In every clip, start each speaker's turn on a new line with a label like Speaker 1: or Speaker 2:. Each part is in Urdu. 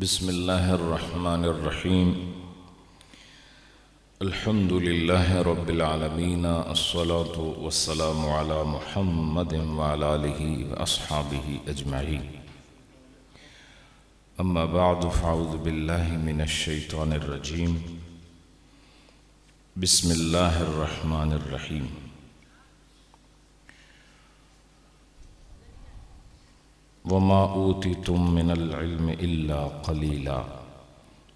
Speaker 1: بسم الله الرحمن الرحيم. الحمد لله رب العالمين، الصلاة والسلام على محمد وعلى آله وأصحابه أجمعين. أما بعد، فأعوذ بالله من الشيطان الرجيم. بسم الله الرحمن الرحيم. وما أوتيتم من العلم إلا قليلا.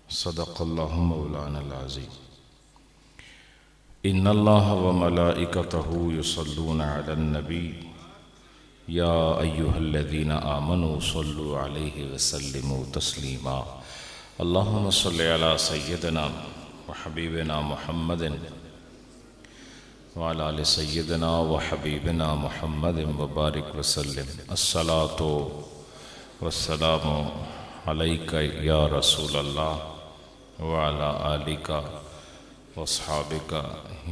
Speaker 1: صدق الله مولانا العظيم. إن الله وملائكته يصلون على النبي يا أيها الذين آمنوا صلوا عليه وسلموا تسليما. اللهم صل على سيدنا وحبيبنا محمد وعلى آل سيدنا وحبيبنا محمد وبارك وسلم. الصلاة والسلام عليك يا رسول الله وعلى آلك واصحابك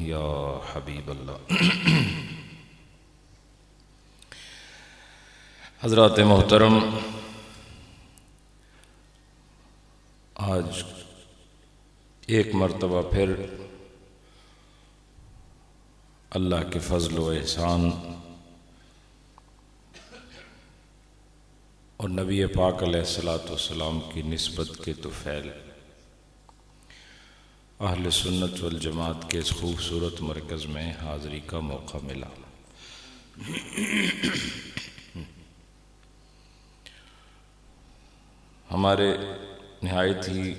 Speaker 1: یا حبیب اللہ. حضرات محترم، آج ایک مرتبہ پھر اللہ کے فضل و احسان اور نبی پاک علیہ السلام کی نسبت کے طفیل اہل سنت والجماعت کے اس خوبصورت مرکز میں حاضری کا موقع ملا. ہمارے نہایت ہی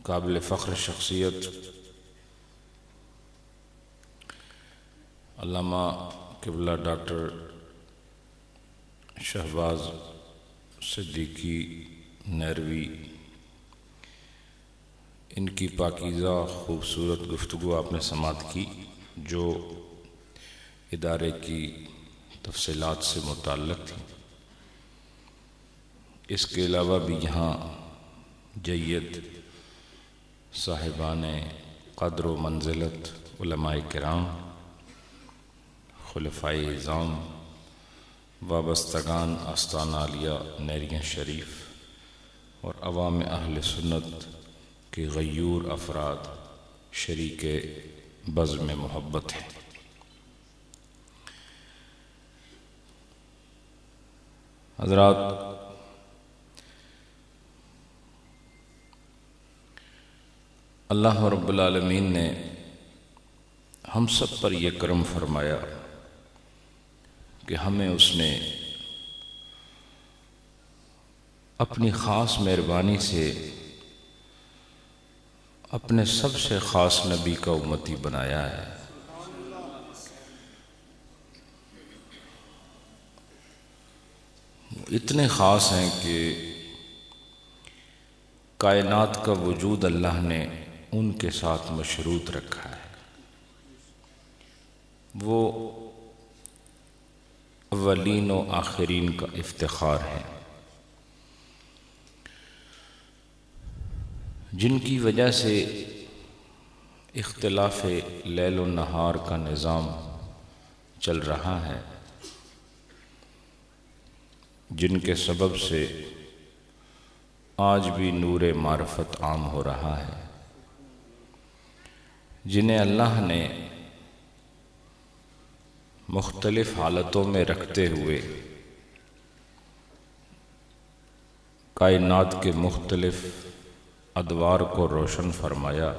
Speaker 1: قابل فخر شخصیت علامہ قبلہ ڈاکٹر شہباز صدیقی نیروی، ان کی پاکیزہ خوبصورت گفتگو آپ نے سماعت کی، جو ادارے کی تفصیلات سے متعلق تھی. اس کے علاوہ بھی یہاں جید صاحبان قدر و منزلت، علماء کرام، خلفائے اعظام، وابستگان آستانہ عالیہ نیریاں شریف اور عوام اہل سنت کے غیور افراد شریک بزم محبت ہیں. حضرات، اللہ رب العالمین نے ہم سب پر یہ کرم فرمایا کہ ہمیں اس نے اپنی خاص مہربانی سے اپنے سب سے خاص نبی کا امتی بنایا ہے. اتنے خاص ہیں کہ کائنات کا وجود اللہ نے ان کے ساتھ مشروط رکھا ہے. وہ اولین و آخرین کا افتخار ہے، جن کی وجہ سے اختلاف لیل و نہار کا نظام چل رہا ہے، جن کے سبب سے آج بھی نور معرفت عام ہو رہا ہے، جنہیں اللہ نے مختلف حالتوں میں رکھتے ہوئے کائنات کے مختلف ادوار کو روشن فرمایا،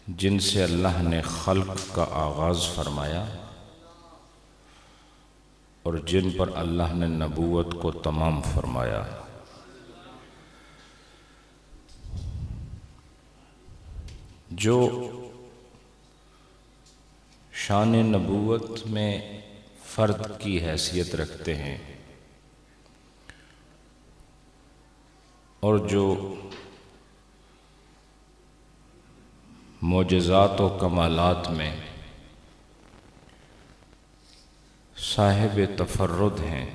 Speaker 1: جن سے اللہ نے خلق کا آغاز فرمایا اور جن پر اللہ نے نبوت کو تمام فرمایا. جو شان نبوت میں فرد کی حیثیت رکھتے ہیں اور جو معجزات و کمالات میں صاحب تفرد ہیں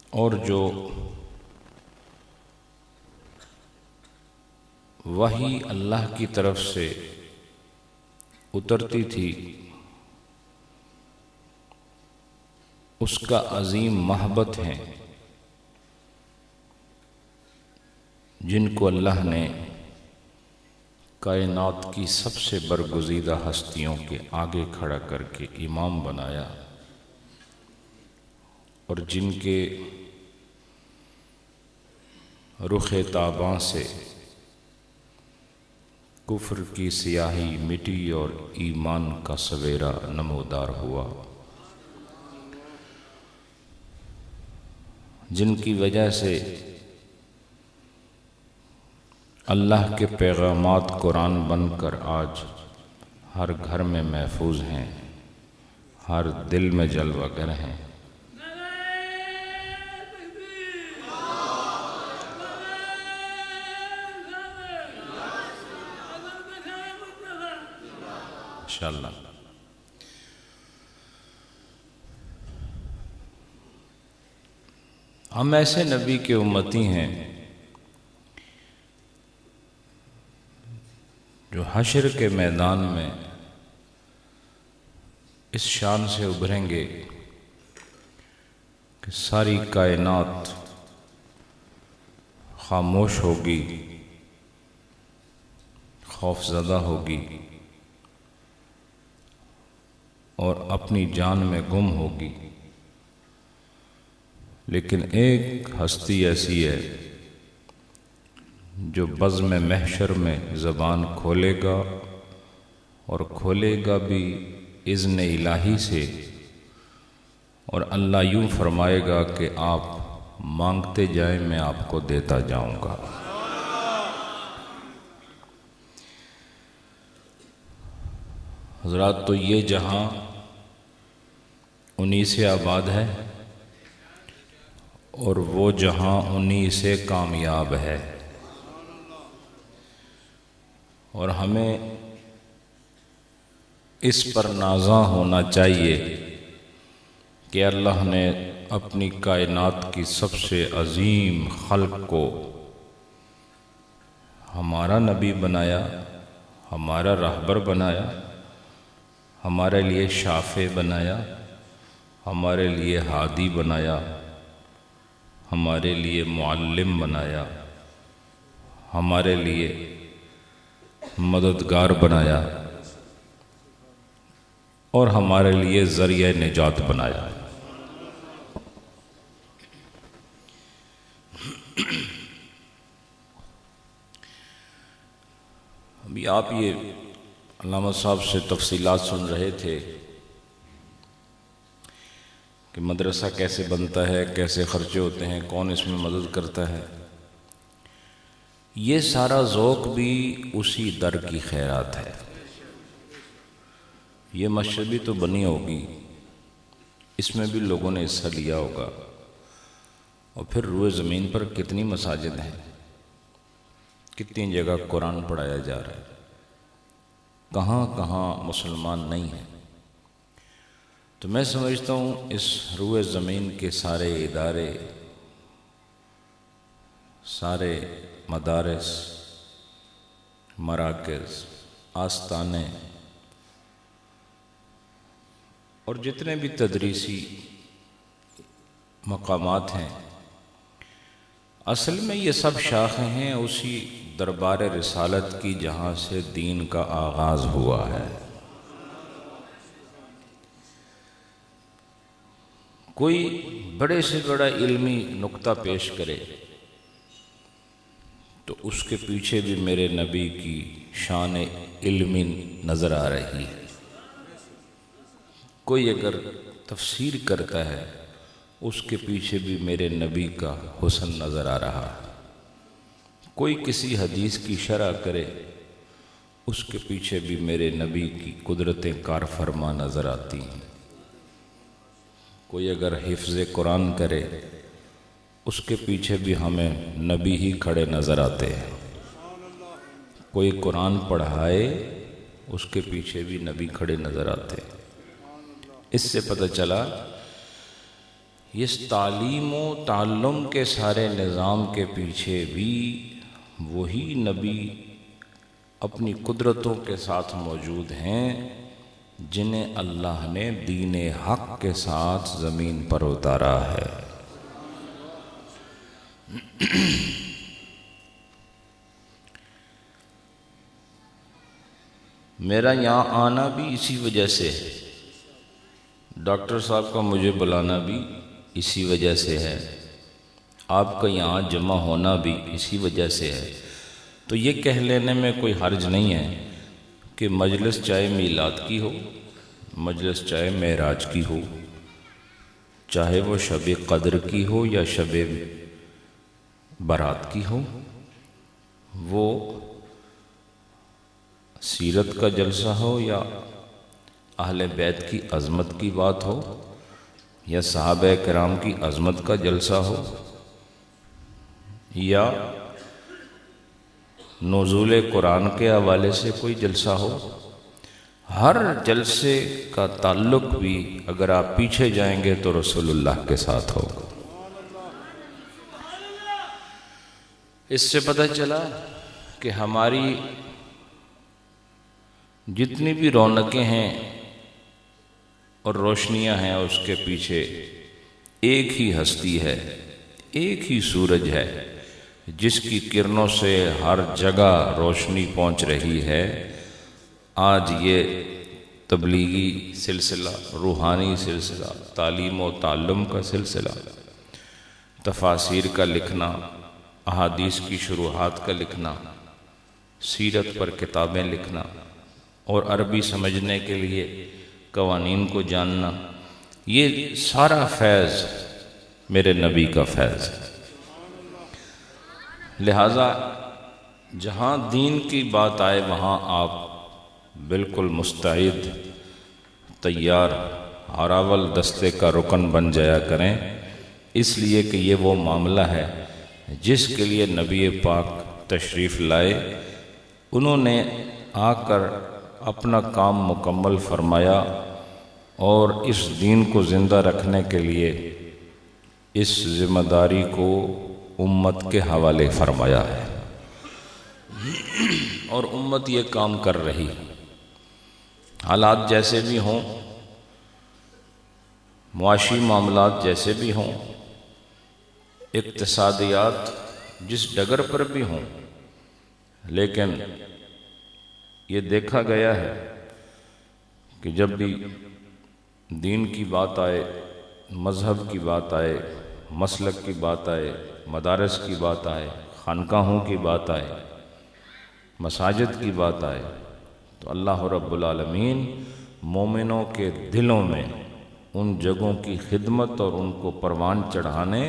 Speaker 1: اور جو وحی اللہ کی طرف سے اترتی تھی اس کا عظیم محبت ہیں، جن کو اللہ نے کائنات کی سب سے برگزیدہ ہستیوں کے آگے کھڑا کر کے امام بنایا، اور جن کے رخ تاباں سے کفر کی سیاہی مٹی اور ایمان کا سویرا نمودار ہوا، جن کی وجہ سے اللہ کے پیغامات قرآن بن کر آج ہر گھر میں محفوظ ہیں، ہر دل میں جلوہ گر ہیں۔ انشاءاللہ ہم ایسے نبی کے امتی ہیں جو حشر کے میدان میں اس شان سے ابھریں گے کہ ساری کائنات خاموش ہوگی، خوف زدہ ہوگی اور اپنی جان میں گم ہوگی، لیکن ایک ہستی ایسی ہے جو بزم محشر میں زبان کھولے گا، اور کھولے گا بھی اذن الہی سے، اور اللہ یوں فرمائے گا کہ آپ مانگتے جائیں میں آپ کو دیتا جاؤں گا۔ حضرات، تو یہ جہاں انہی سے آباد ہے اور وہ جہاں انہی سے کامیاب ہے، اور ہمیں اس پر نازاں ہونا چاہیے کہ اللہ نے اپنی کائنات کی سب سے عظیم خلق کو ہمارا نبی بنایا، ہمارا رہبر بنایا، ہمارے لیے شافع بنایا، ہمارے لیے ہادی بنایا، ہمارے لیے معلم بنایا، ہمارے لیے مددگار بنایا، اور ہمارے لیے ذریعہ نجات بنایا۔ ابھی آپ یہ علامہ صاحب سے تفصیلات سن رہے تھے کہ مدرسہ کیسے بنتا ہے، کیسے خرچے ہوتے ہیں، کون اس میں مدد کرتا ہے۔ یہ سارا ذوق بھی اسی در کی خیرات ہے۔ یہ مسجد بھی تو بنی ہوگی، اس میں بھی لوگوں نے حصہ لیا ہوگا، اور پھر روئے زمین پر کتنی مساجد ہیں، کتنی جگہ قرآن پڑھایا جا رہا ہے، کہاں کہاں مسلمان نہیں ہیں۔ تو میں سمجھتا ہوں اس روئے زمین کے سارے ادارے، سارے مدارس، مراکز، آستانے اور جتنے بھی تدریسی مقامات ہیں، اصل میں یہ سب شاخیں ہیں اسی دربار رسالت کی جہاں سے دین کا آغاز ہوا ہے۔ کوئی بڑے سے بڑا علمی نکتہ پیش کرے تو اس کے پیچھے بھی میرے نبی کی شان علمی نظر آ رہی ہے۔ کوئی اگر تفسیر کرتا ہے اس کے پیچھے بھی میرے نبی کا حسن نظر آ رہا ہے۔ کوئی کسی حدیث کی شرح کرے اس کے پیچھے بھی میرے نبی کی قدرتیں کار فرما نظر آتی ہیں۔ کوئی اگر حفظ قرآن کرے اس کے پیچھے بھی ہمیں نبی ہی کھڑے نظر آتے ہیں۔ کوئی قرآن پڑھائے اس کے پیچھے بھی نبی کھڑے نظر آتے ہیں۔ اس سے پتہ چلا اس تعلیم و تعلم کے سارے نظام کے پیچھے بھی وہی نبی اپنی قدرتوں کے ساتھ موجود ہیں جنہیں اللہ نے دین حق کے ساتھ زمین پر اتارا ہے۔ میرا یہاں آنا بھی اسی وجہ سے ہے، ڈاکٹر صاحب کا مجھے بلانا بھی اسی وجہ سے ہے، آپ کا یہاں جمع ہونا بھی اسی وجہ سے ہے۔ تو یہ کہہ لینے میں کوئی حرج نہیں ہے کہ مجلس چاہے میلاد کی ہو، مجلس چاہے معراج کی ہو، چاہے وہ شب قدر کی ہو یا شب برات کی ہو، وہ سیرت کا جلسہ ہو یا اہل بیت کی عظمت کی بات ہو یا صحابہ کرام کی عظمت کا جلسہ ہو یا نزول قرآن کے حوالے سے کوئی جلسہ ہو، ہر جلسے کا تعلق بھی اگر آپ پیچھے جائیں گے تو رسول اللہ کے ساتھ ہوگا۔ اس سے پتہ چلا کہ ہماری جتنی بھی رونقیں ہیں اور روشنیاں ہیں، اس کے پیچھے ایک ہی ہستی ہے، ایک ہی سورج ہے جس کی کرنوں سے ہر جگہ روشنی پہنچ رہی ہے۔ آج یہ تبلیغی سلسلہ، روحانی سلسلہ، تعلیم و تعلم کا سلسلہ، تفاسیر کا لکھنا، احادیث کی شروحات کا لکھنا، سیرت پر کتابیں لکھنا اور عربی سمجھنے کے لیے قوانین کو جاننا، یہ سارا فیض میرے نبی کا فیض ہے۔ لہٰذا جہاں دین کی بات آئے وہاں آپ بالکل مستعد، تیار، ہراول دستے کا رکن بن جایا کریں، اس لیے کہ یہ وہ معاملہ ہے جس کے لیے نبی پاک تشریف لائے، انہوں نے آ کر اپنا کام مکمل فرمایا اور اس دین کو زندہ رکھنے کے لیے اس ذمہ داری کو امت کے حوالے فرمایا ہے، اور امت یہ کام کر رہی ہے۔ حالات جیسے بھی ہوں، معاشی معاملات جیسے بھی ہوں، اقتصادیات جس ڈگر پر بھی ہوں، لیکن یہ دیکھا گیا ہے کہ جب بھی دین کی بات آئے، مذہب کی بات آئے، مسلک کی بات آئے، مدارس کی بات آئے، خانقاہوں کی بات آئے، مساجد کی بات آئے، تو اللہ رب العالمین مومنوں کے دلوں میں ان جگہوں کی خدمت اور ان کو پروان چڑھانے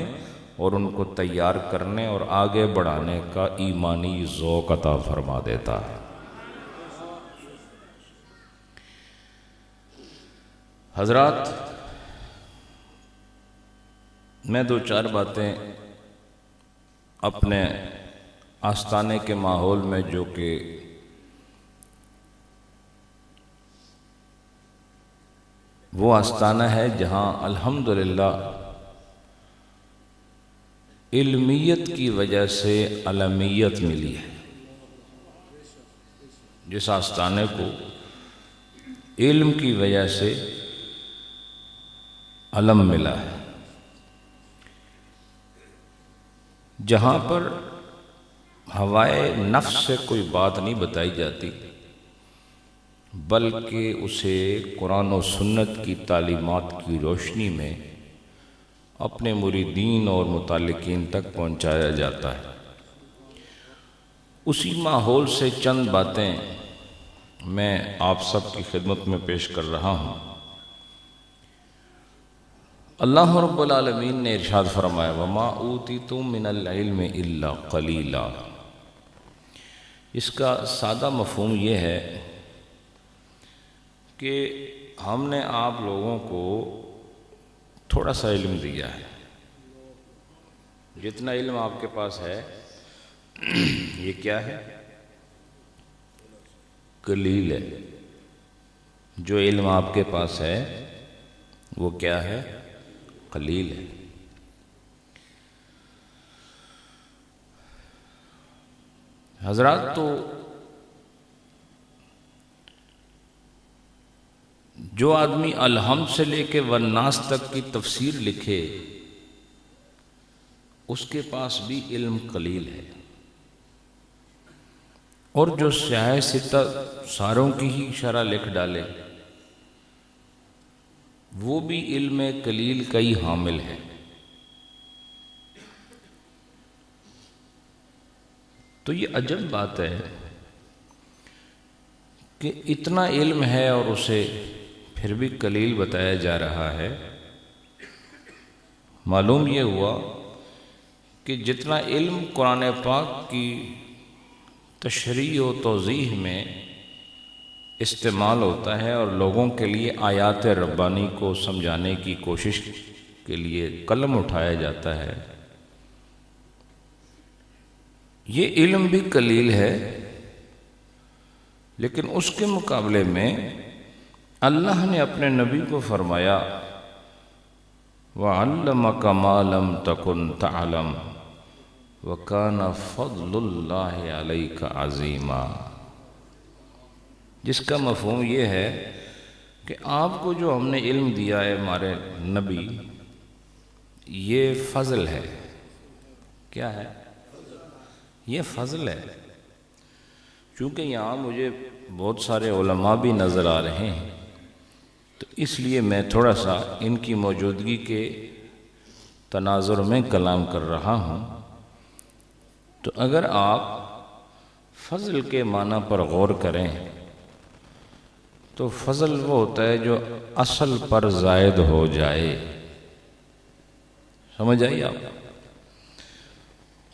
Speaker 1: اور ان کو تیار کرنے اور آگے بڑھانے کا ایمانی ذوق عطا فرما دیتا ہے۔ حضرات، میں دو چار باتیں اپنے آستانے کے ماحول میں، جو کہ وہ آستانہ ہے جہاں الحمدللہ علمیت کی وجہ سے علمیت ملی ہے، جس آستانے کو علم کی وجہ سے علم ملا ہے، جہاں پر ہوائے نفس سے کوئی بات نہیں بتائی جاتی، بلکہ اسے قرآن و سنت کی تعلیمات کی روشنی میں اپنے مریدین اور متعلقین تک پہنچایا جاتا ہے۔ اسی ماحول سے چند باتیں میں آپ سب کی خدمت میں پیش کر رہا ہوں۔ اللہ رب العالمین نے ارشاد فرمایا وَمَا أُوتِيتُم مِّنَ الْعِلْمِ إِلَّا قَلِيلًا۔ اس کا سادہ مفہوم یہ ہے کہ ہم نے آپ لوگوں کو تھوڑا سا علم دیا ہے، جتنا علم آپ کے پاس ہے یہ کیا ہے؟ قلیل ہے۔ جو علم آپ کے پاس ہے وہ کیا ہے؟ قلیل ہے۔ حضرات، تو جو آدمی الحمد سے لے کے والناس تک کی تفسیر لکھے اس کے پاس بھی علم قلیل ہے، اور جو سیاہ ستہ ساروں کی ہی شرح لکھ ڈالے وہ بھی علم قلیل کا ہی حامل ہے۔ تو یہ عجب بات ہے کہ اتنا علم ہے اور اسے پھر بھی قلیل بتایا جا رہا ہے۔ معلوم یہ ہوا کہ جتنا علم قرآن پاک کی تشریح و توضیح میں استعمال ہوتا ہے اور لوگوں کے لیے آیات ربانی کو سمجھانے کی کوشش کے لیے قلم اٹھایا جاتا ہے، یہ علم بھی قلیل ہے، لیکن اس کے مقابلے میں اللہ نے اپنے نبی کو فرمایا وَعَلَّمَكَ مَا لَمْ تَكُنْ تَعْلَمْ وَكَانَ فَضْلُ اللَّهِ عَلَيْكَ عَظِيمًا، جس کا مفہوم یہ ہے کہ آپ کو جو ہم نے علم دیا ہے ہمارے نبی، یہ فضل ہے۔ کیا ہے؟ یہ فضل ہے۔ چونکہ یہاں مجھے بہت سارے علماء بھی نظر آ رہے ہیں، تو اس لیے میں تھوڑا سا ان کی موجودگی کے تناظر میں کلام کر رہا ہوں۔ تو اگر آپ فضل کے معنی پر غور کریں تو فضل وہ ہوتا ہے جو اصل پر زائد ہو جائے، سمجھ آئی آپ؟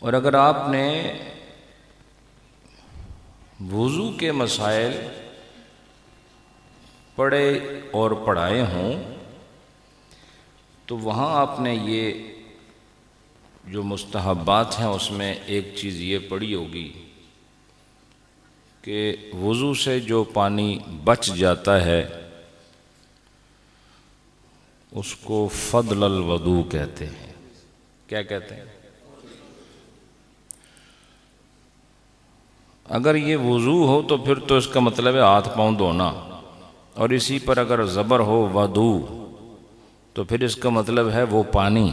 Speaker 1: اور اگر آپ نے وضو کے مسائل پڑھے اور پڑھائے ہوں تو وہاں آپ نے یہ جو مستحبات ہیں اس میں ایک چیز یہ پڑھی ہوگی کہ وضو سے جو پانی بچ جاتا ہے اس کو فضل الوضو کہتے ہیں۔ کیا کہتے ہیں؟ اگر یہ وضو ہو تو پھر تو اس کا مطلب ہے ہاتھ پاؤں دھونا، اور اسی پر اگر زبر ہو وضو تو پھر اس کا مطلب ہے وہ پانی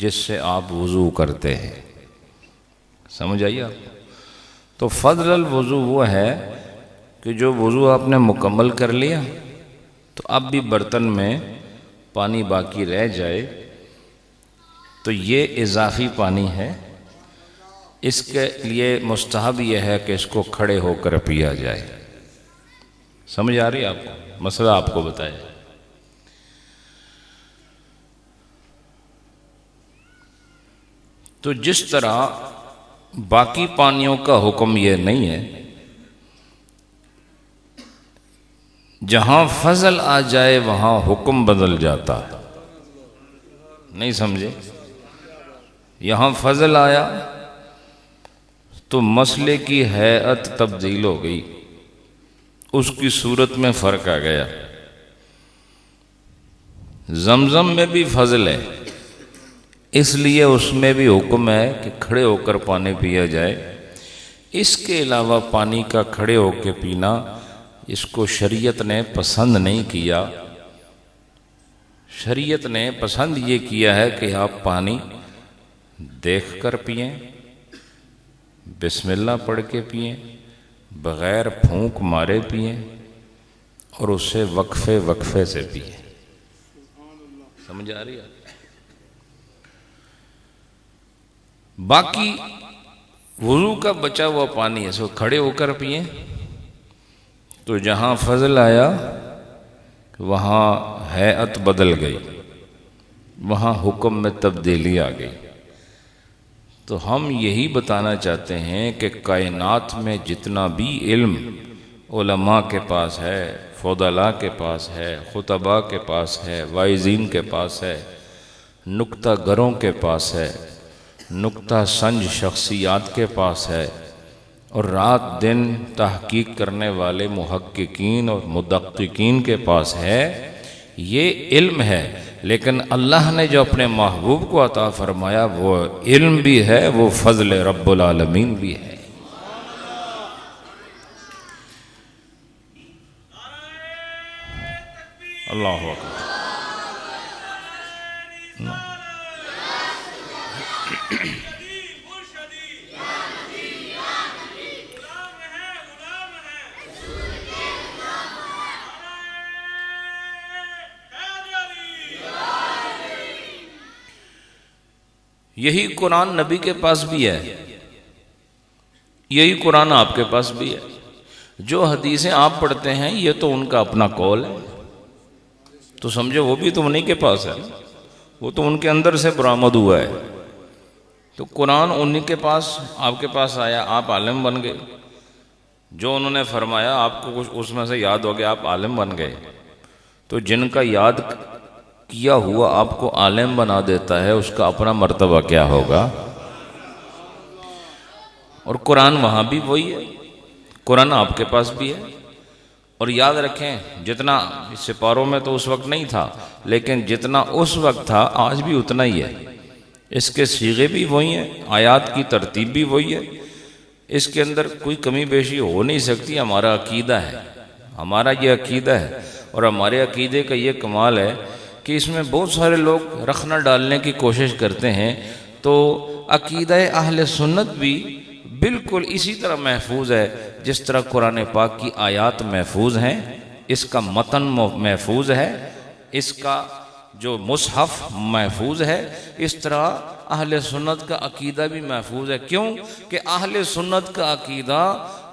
Speaker 1: جس سے آپ وضو کرتے ہیں۔ سمجھ آئیے آپ؟ تو فضل الوضو وہ ہے کہ جو وضو آپ نے مکمل کر لیا تو اب بھی برتن میں پانی باقی رہ جائے تو یہ اضافی پانی ہے، اس کے لیے مستحب یہ ہے کہ اس کو کھڑے ہو کر پیا جائے۔ سمجھ آ رہی ہے آپ کو؟ مسئلہ آپ کو بتایا۔ تو جس طرح باقی پانیوں کا حکم یہ نہیں ہے، جہاں فضل آ جائے وہاں حکم بدل جاتا ہے۔ نہیں سمجھے؟ یہاں فضل آیا تو مسئلے کی ہیئت تبدیل ہو گئی، اس کی صورت میں فرق آ گیا۔ زمزم میں بھی فضل ہے، اس لیے اس میں بھی حکم ہے کہ کھڑے ہو کر پانی پیا جائے۔ اس کے علاوہ پانی کا کھڑے ہو کے پینا اس کو شریعت نے پسند نہیں کیا۔ شریعت نے پسند یہ کیا ہے کہ آپ پانی دیکھ کر پئیں، بسم اللہ پڑھ کے پئیں، بغیر پھونک مارے پئیں، اور اسے وقفے وقفے سے پئیں۔ سمجھ آ رہی ہے؟ باقی وضو کا بچا ہوا پانی ہے سو کھڑے ہو کر پئیں، تو جہاں فضل آیا وہاں ہیئت بدل گئی، وہاں حکم میں تبدیلی آ گئی۔ تو ہم یہی بتانا چاہتے ہیں کہ کائنات میں جتنا بھی علم علماء کے پاس ہے، فضلاء کے پاس ہے، خطباء کے پاس ہے، واعظین کے پاس ہے، نکتہ گروں کے پاس ہے، نکتہ سنج شخصیات کے پاس ہے، اور رات دن تحقیق کرنے والے محققین اور مدققین کے پاس ہے، یہ علم ہے۔ لیکن اللہ نے جو اپنے محبوب کو عطا فرمایا وہ علم بھی ہے، وہ فضل رب العالمین بھی ہے۔ اللہ اکبر۔ یہی قرآن نبی کے پاس بھی ہے، یہی قرآن آپ کے پاس بھی ہے۔ جو حدیثیں آپ پڑھتے ہیں یہ تو ان کا اپنا قول ہے، تو سمجھو وہ بھی تو انہی کے پاس ہے، وہ تو ان کے اندر سے برآمد ہوا ہے۔ تو قرآن انہی کے پاس، آپ کے پاس آیا، آپ عالم بن گئے، جو انہوں نے فرمایا آپ کو کچھ اس میں سے یاد ہو گیا، آپ عالم بن گئے۔ تو جن کا یاد کیا ہوا آپ کو عالم بنا دیتا ہے، اس کا اپنا مرتبہ کیا ہوگا؟ اور قرآن وہاں بھی وہی ہے، قرآن آپ کے پاس بھی ہے۔ اور یاد رکھیں، جتنا سپاروں میں تو اس وقت نہیں تھا، لیکن جتنا اس وقت تھا آج بھی اتنا ہی ہے۔ اس کے صیغے بھی وہی ہیں، آیات کی ترتیب بھی وہی ہے، اس کے اندر کوئی کمی بیشی ہو نہیں سکتی۔ ہمارا عقیدہ ہے، ہمارا یہ عقیدہ ہے، اور ہمارے عقیدے کا یہ کمال ہے کہ اس میں بہت سارے لوگ رخنہ ڈالنے کی کوشش کرتے ہیں، تو عقیدہ اہل سنت بھی بالکل اسی طرح محفوظ ہے جس طرح قرآن پاک کی آیات محفوظ ہیں، اس کا متن محفوظ ہے، اس کا جو مصحف محفوظ ہے، اس طرح اہل سنت کا عقیدہ بھی محفوظ ہے۔ کیوں کہ اہل سنت کا عقیدہ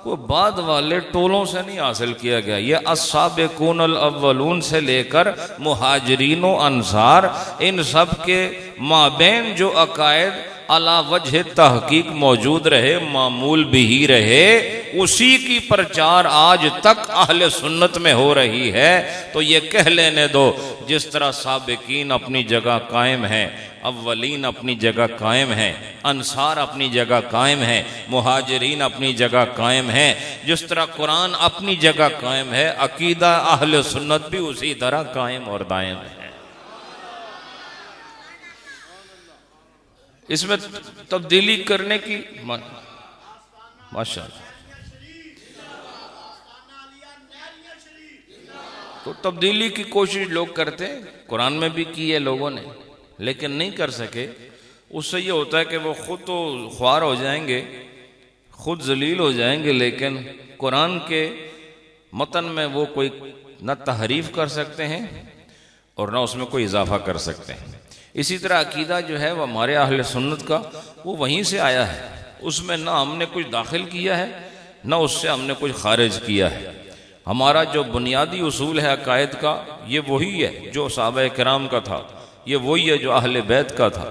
Speaker 1: وہ بعد والے ٹولوں سے نہیں حاصل کیا گیا، یہ السابقون الاولون سے لے کر مہاجرین و انصار، ان سب کے مابین جو عقائد علی وجہ تحقیق موجود رہے، معمول بھی رہے، اسی کی پرچار آج تک اہل سنت میں ہو رہی ہے۔ تو یہ کہہ لینے دو، جس طرح سابقین اپنی جگہ قائم ہیں، اولین اپنی جگہ قائم ہیں، انصار اپنی جگہ قائم ہیں، مہاجرین اپنی جگہ قائم ہیں، جس طرح قرآن اپنی جگہ قائم ہے، عقیدہ اہل سنت بھی اسی طرح قائم اور دائم ہے۔ اس میں تبدیلی کرنے کی ماشاءاللہ، تو تبدیلی کی کوشش لوگ کرتے ہیں، قرآن میں بھی کی ہے لوگوں نے، لیکن نہیں کر سکے۔ اس سے یہ ہوتا ہے کہ وہ خود تو خوار ہو جائیں گے، خود ذلیل ہو جائیں گے، لیکن قرآن کے متن میں وہ کوئی نہ تحریف کر سکتے ہیں اور نہ اس میں کوئی اضافہ کر سکتے ہیں۔ اسی طرح عقیدہ جو ہے وہ ہمارے اہل سنت کا وہ وہیں سے آیا ہے، اس میں نہ ہم نے کچھ داخل کیا ہے نہ اس سے ہم نے کچھ خارج کیا ہے۔ ہمارا جو بنیادی اصول ہے عقائد کا، یہ وہی ہے جو صحابہ کرام کا تھا، یہ وہی ہے جو اہل بیت کا تھا۔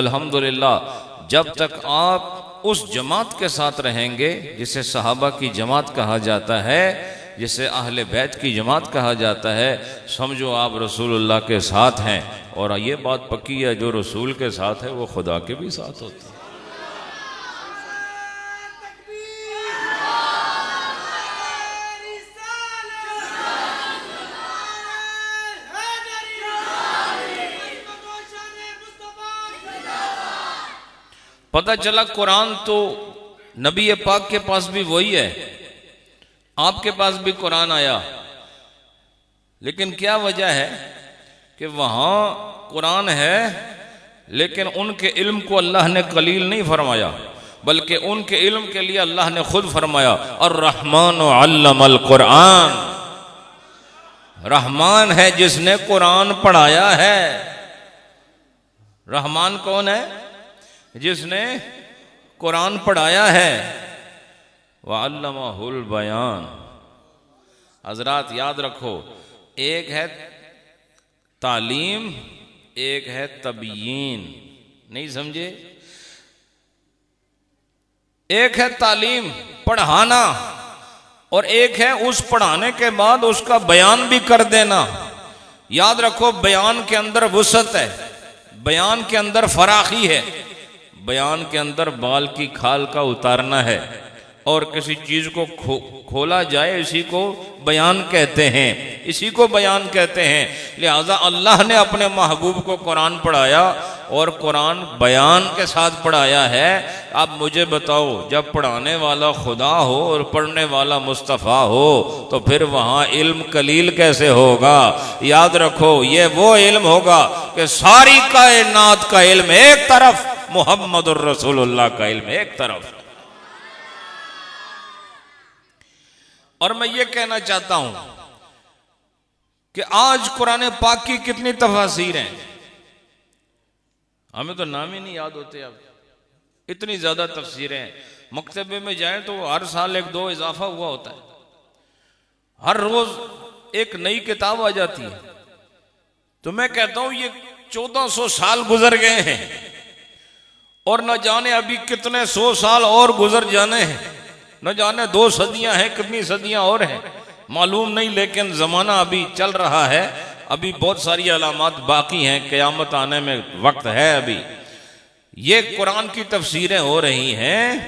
Speaker 1: الحمدللہ جب تک آپ اس جماعت کے ساتھ رہیں گے جسے صحابہ کی جماعت کہا جاتا ہے، جسے اہل بیت کی جماعت کہا جاتا ہے، سمجھو آپ رسول اللہ کے ساتھ ہیں، اور یہ بات پکی ہے جو رسول کے ساتھ ہے وہ خدا کے بھی ساتھ ہوتا ہے۔ پتہ چلا قرآن تو نبی پاک کے پاس بھی وہی ہے، آپ کے پاس بھی قرآن آیا، لیکن کیا وجہ ہے کہ وہاں قرآن ہے لیکن ان کے علم کو اللہ نے قلیل نہیں فرمایا، بلکہ ان کے علم کے لیے اللہ نے خود فرمایا الرحمن علم القرآن، رحمان ہے جس نے قرآن پڑھایا ہے۔ رحمان کون ہے؟ جس نے قرآن پڑھایا ہے۔ وَعَلَّمَهُ الْبَيَانِ، حضرات یاد رکھو، ایک ہے تعلیم، ایک ہے تبیین، نہیں سمجھے؟ ایک ہے تعلیم پڑھانا، اور ایک ہے اس پڑھانے کے بعد اس کا بیان بھی کر دینا۔ یاد رکھو بیان کے اندر وسعت ہے، بیان کے اندر فراخی ہے، بیان کے اندر بال کی کھال کا اتارنا ہے، اور کسی چیز کو کھولا جائے اسی کو بیان کہتے ہیں، اسی کو بیان کہتے ہیں۔ لہذا اللہ نے اپنے محبوب کو قرآن پڑھایا اور قرآن بیان کے ساتھ پڑھایا ہے۔ اب مجھے بتاؤ، جب پڑھانے والا خدا ہو اور پڑھنے والا مصطفیٰ ہو تو پھر وہاں علم قلیل کیسے ہوگا؟ یاد رکھو، یہ وہ علم ہوگا کہ ساری کائنات کا علم ایک طرف، محمد الرسول اللہ کا علم ایک طرف۔ اور میں یہ کہنا چاہتا ہوں کہ آج قرآن پاک کی کتنی تفاسیر ہیں، ہمیں تو نام ہی نہیں یاد ہوتے۔ اب اتنی زیادہ تفسیریں ہیں، مکتبے میں جائیں تو ہر سال ایک دو اضافہ ہوا ہوتا ہے، ہر روز ایک نئی کتاب آ جاتی ہے۔ تو میں کہتا ہوں یہ 1400 سال گزر گئے ہیں اور نہ جانے ابھی کتنے 100 سال اور گزر جانے ہیں، نہ جانے 2 صدیاں ہیں، کتنی صدیاں اور ہیں معلوم نہیں، لیکن زمانہ ابھی چل رہا ہے، ابھی بہت ساری علامات باقی ہیں، قیامت آنے میں وقت ہے ابھی۔ یہ قرآن کی تفسیریں ہو رہی ہیں،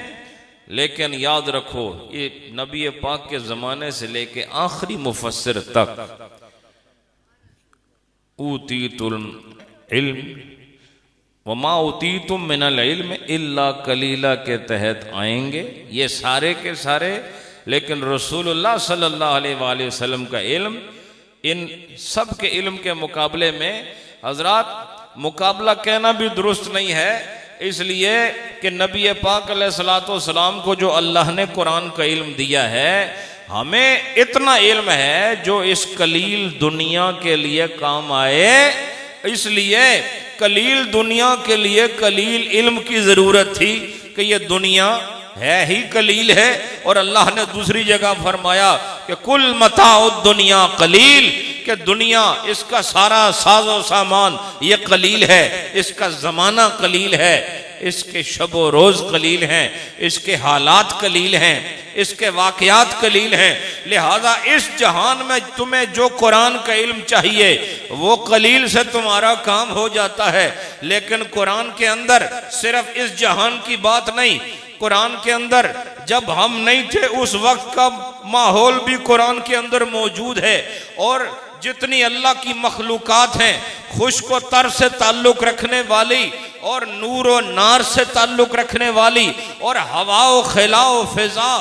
Speaker 1: لیکن یاد رکھو یہ نبی پاک کے زمانے سے لے کے آخری مفسر تک اوتیت العلم وما اوتیتم من العلم الا قلیلا کے تحت آئیں گے یہ سارے کے سارے، لیکن رسول اللہ صلی اللہ علیہ وآلہ وسلم کا علم ان سب کے علم کے مقابلے میں حضرات مقابلہ کہنا بھی درست نہیں ہے، اس لیے کہ نبی پاک علیہ السلام کو جو اللہ نے قرآن کا علم دیا ہے، ہمیں اتنا علم ہے جو اس قلیل دنیا کے لیے کام آئے، اس لیے قلیل دنیا کے لیے قلیل علم کی ضرورت تھی کہ یہ دنیا ہے ہی قلیل ہے، اور اللہ نے دوسری جگہ فرمایا کہ کل متاع الدنیا قلیل، کہ دنیا اس کا سارا ساز و سامان یہ قلیل ہے، اس کا زمانہ قلیل ہے، اس کے شب و روز قلیل ہیں، اس کے حالات قلیل ہیں، اس کے واقعات قلیل ہیں، لہذا اس جہان میں تمہیں جو قرآن کا علم چاہیے وہ قلیل سے تمہارا کام ہو جاتا ہے، لیکن قرآن کے اندر صرف اس جہان کی بات نہیں، قرآن کے اندر جب ہم نہیں تھے اس وقت کا ماحول بھی قرآن کے اندر موجود ہے، اور جتنی اللہ کی مخلوقات ہیں خشک و تر سے تعلق رکھنے والی اور نور و نار سے تعلق رکھنے والی اور ہوا و خلا و فضا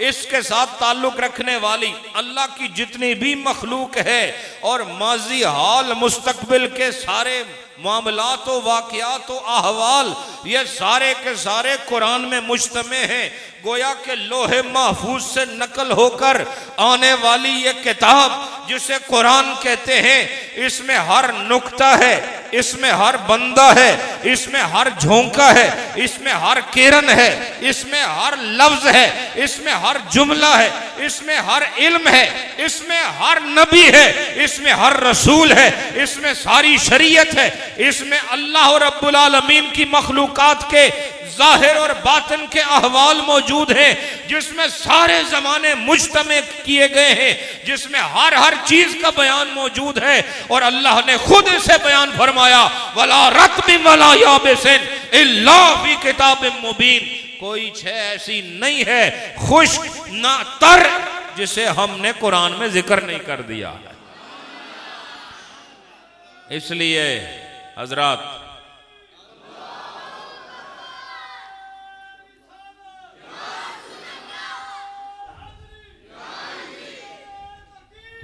Speaker 1: اس کے ساتھ تعلق رکھنے والی اللہ کی جتنی بھی مخلوق ہے، اور ماضی حال مستقبل کے سارے معاملات و واقعات و احوال یہ سارے کے سارے قرآن میں مجتمع ہیں، گویا کہ لوح محفوظ سے نقل ہو کر آنے والی یہ کتاب جسے قرآن کہتے ہیں، اس میں ہر نکتہ ہے، اس میں ہر بندہ ہے، اس میں ہر جھونکا ہے، اس میں ہر کرن ہے، اس میں ہر لفظ ہے، اس میں ہر جملہ ہے، اس میں ہر علم ہے، اس میں ہر نبی ہے، اس میں ہر رسول ہے، اس میں ساری شریعت ہے، اس میں اللہ رب العالمین کی مخلوقات کے ظاہر اور باطن کے احوال موجود ہیں، جس میں سارے زمانے مجتمع کیے گئے ہیں، جس میں ہر چیز کا بیان موجود ہے، اور اللہ نے خود اسے بیان فرمایا وَلَا رَطْبٍ وَلَا يَابِسٍ إِلَّا فِي كِتَابٍ مُبِينٍ، کوئی شے ایسی نہیں ہے خشک نہ تر جسے ہم نے قرآن میں ذکر نہیں کر دیا ہے۔ اس لیے حضرات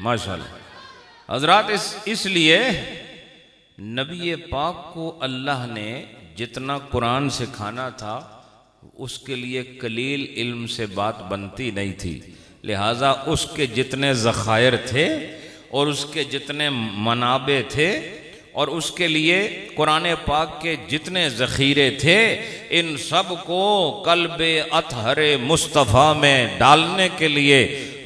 Speaker 1: ماشاءاللہ حضرات اس لیے نبی پاک کو اللہ نے جتنا قرآن سکھانا تھا اس کے لیے قلیل علم سے بات بنتی نہیں تھی، لہٰذا اس کے جتنے ذخائر تھے اور اس کے جتنے منابع تھے اور اس کے لیے قرآن پاک کے جتنے ذخیرے تھے، ان سب کو قلب اطہر مصطفیٰ میں ڈالنے کے لیے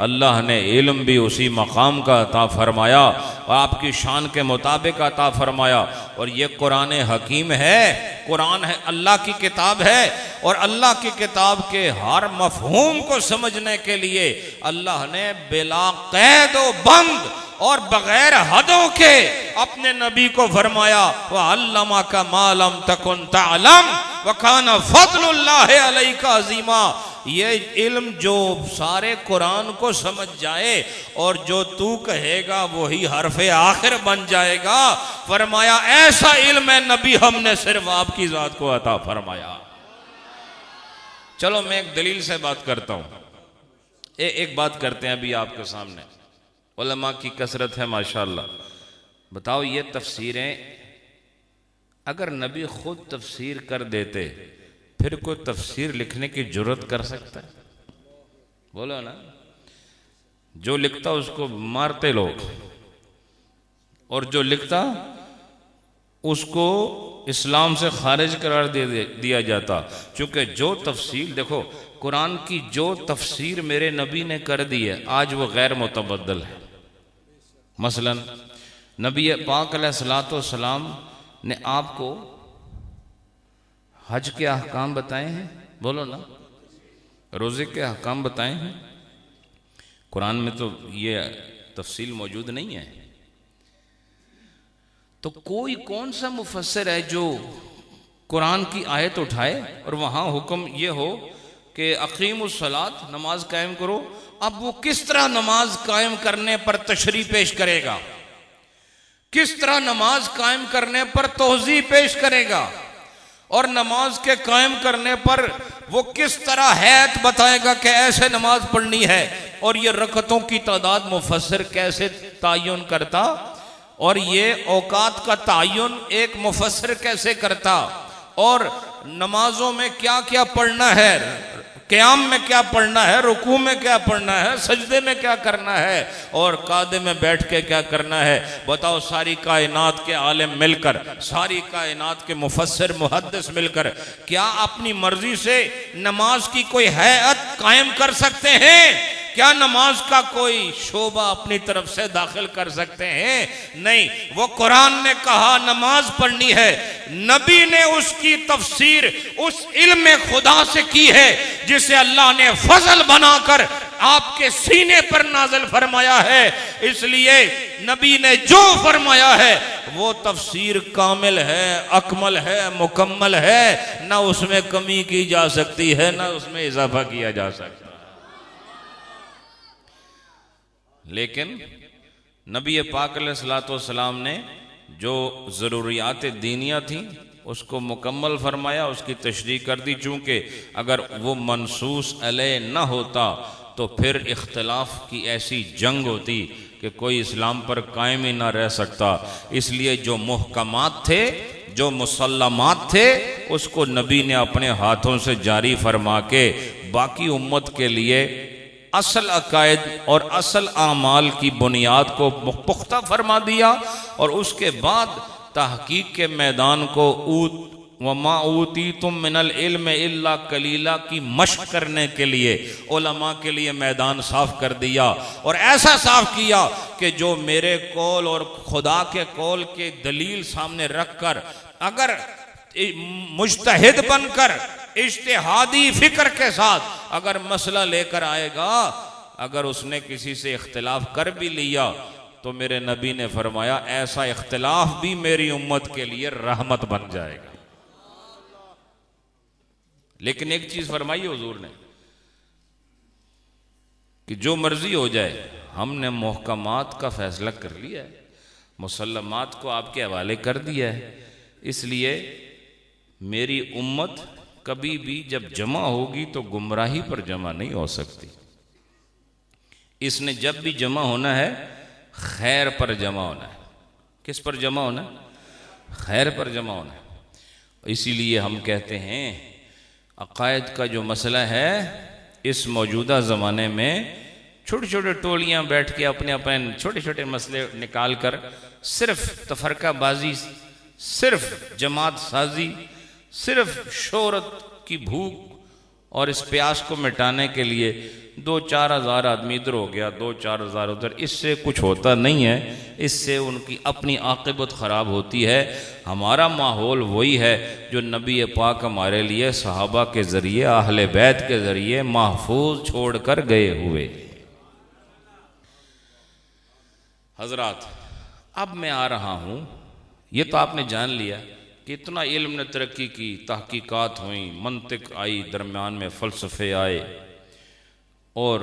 Speaker 1: اللہ نے علم بھی اسی مقام کا عطا فرمایا اور آپ کی شان کے مطابق عطا فرمایا، اور یہ قرآن حکیم ہے، قرآن ہے اللہ کی کتاب ہے، اور اللہ کی کتاب کے ہر مفہوم کو سمجھنے کے لیے اللہ نے بلا قید و بند اور بغیر حدوں کے اپنے نبی کو فرمایا وَعَلَّمَكَ مَا لَمْ تَكُنْ تَعْلَمْ وَكَانَ فَضْلُ اللَّهِ عَلَيْكَ عَظِيمًا، یہ علم جو سارے قرآن کو سمجھ جائے اور جو تو کہے گا وہی حرف آخر بن جائے گا. فرمایا ایسا علم ہے نبی ہم نے صرف آپ کی ذات کو عطا فرمایا. چلو میں ایک دلیل سے بات کرتا ہوں. ایک بات کرتے ہیں ابھی آپ کے سامنے. علماء کی کثرت ہے ماشاءاللہ. بتاؤ یہ تفسیریں اگر نبی خود تفسیر کر دیتے پھر کوئی تفسیر لکھنے کی جرت کر سکتا ہے؟ بولو نا. جو لکھتا اس کو مارتے لوگ اور جو لکھتا اس کو اسلام سے خارج قرار دیا جاتا. چونکہ جو تفسیر دیکھو قرآن کی جو تفسیر میرے نبی نے کر دی ہے آج وہ غیر متبدل ہے. مثلا نبی پاک علیہ الصلوۃ والسلام نے آپ کو حج کے احکام بتائے ہیں. بولو نا. روزے کے احکام بتائے ہیں. قرآن میں تو یہ تفصیل موجود نہیں ہے. تو کوئی کون سا مفسر ہے جو قرآن کی آیت اٹھائے اور وہاں حکم یہ ہو کہ اقیم الصلاۃ نماز قائم کرو. اب وہ کس طرح نماز قائم کرنے پر تشریح پیش کرے گا, کس طرح نماز قائم کرنے پر توضیح پیش کرے گا, اور نماز کے قائم کرنے پر وہ کس طرح حیت بتائے گا کہ ایسے نماز پڑھنی ہے, اور یہ رکعتوں کی تعداد مفسر کیسے تعین کرتا, اور یہ اوقات کا تعین ایک مفسر کیسے کرتا, اور نمازوں میں کیا کیا پڑھنا ہے, قیام میں کیا پڑھنا ہے, رکوع میں کیا پڑھنا ہے, سجدے میں کیا کرنا ہے, اور قعدے میں بیٹھ کے کیا کرنا ہے. بتاؤ ساری کائنات کے عالم مل کر, ساری کائنات کے مفسر محدث مل کر کیا اپنی مرضی سے نماز کی کوئی ہیئت قائم کر سکتے ہیں؟ کیا نماز کا کوئی شعبہ اپنی طرف سے داخل کر سکتے ہیں؟ نہیں. وہ قرآن نے کہا نماز پڑھنی ہے, نبی نے اس کی تفسیر اس علم خدا سے کی ہے جسے اللہ نے فضل بنا کر آپ کے سینے پر نازل فرمایا ہے. اس لیے نبی نے جو فرمایا ہے وہ تفسیر کامل ہے, اکمل ہے, مکمل ہے. نہ اس میں کمی کی جا سکتی ہے نہ اس میں اضافہ کیا جا سکتا. لیکن نبی پاک علیہ الصلوۃ والسلام نے جو ضروریات دینیہ تھیں اس کو مکمل فرمایا, اس کی تشریح کر دی. چونکہ اگر وہ منصوص علیہ نہ ہوتا تو پھر اختلاف کی ایسی جنگ ہوتی کہ کوئی اسلام پر قائم ہی نہ رہ سکتا. اس لیے جو محکمات تھے, جو مسلمات تھے, اس کو نبی نے اپنے ہاتھوں سے جاری فرما کے باقی امت کے لیے اصل عقائد اور اصل اعمال کی بنیاد کو پختہ فرما دیا. اور اس کے بعد تحقیق کے میدان کو وَمَا أُوتِيتُم مِّنَ الْعِلْمِ إِلَّا قَلِيلًا کی مشق کرنے کے لیے علماء کے لیے میدان صاف کر دیا, اور ایسا صاف کیا کہ جو میرے قول اور خدا کے قول کے دلیل سامنے رکھ کر اگر مجتہد بن کر اجتہادی فکر کے ساتھ اگر مسئلہ لے کر آئے گا, اگر اس نے کسی سے اختلاف کر بھی لیا تو میرے نبی نے فرمایا ایسا اختلاف بھی میری امت کے لیے رحمت بن جائے گا. لیکن ایک چیز فرمائی حضور نے کہ جو مرضی ہو جائے, ہم نے محکمات کا فیصلہ کر لیا ہے, مسلمات کو آپ کے حوالے کر دیا ہے. اس لیے میری امت کبھی بھی جب جمع ہوگی تو گمراہی پر جمع نہیں ہو سکتی. اس نے جب بھی جمع ہونا ہے خیر پر جمع ہونا ہے. کس پر جمع ہونا ہے؟ خیر پر جمع ہونا ہے. اسی لیے ہم کہتے ہیں عقائد کا جو مسئلہ ہے اس موجودہ زمانے میں چھوٹے چھوٹے ٹولیاں بیٹھ کے اپنے چھوٹے چھوٹے مسئلے نکال کر صرف تفرقہ بازی, صرف جماعت سازی, صرف شہرت کی بھوک اور اس پیاس کو مٹانے کے لیے 2-4 ہزار آدمی ادھر ہو گیا, 2-4 ہزار ادھر, اس سے کچھ ہوتا نہیں ہے. اس سے ان کی اپنی عاقبت خراب ہوتی ہے. ہمارا ماحول وہی ہے جو نبی پاک ہمارے لیے صحابہ کے ذریعے, اہل بیت کے ذریعے محفوظ چھوڑ کر گئے ہوئے. حضرات اب میں آ رہا ہوں, یہ تو آپ نے جان لیا کہ اتنا علم نے ترقی کی، تحقیقات ہوئیں، منطق آئی، درمیان میں فلسفے آئے، اور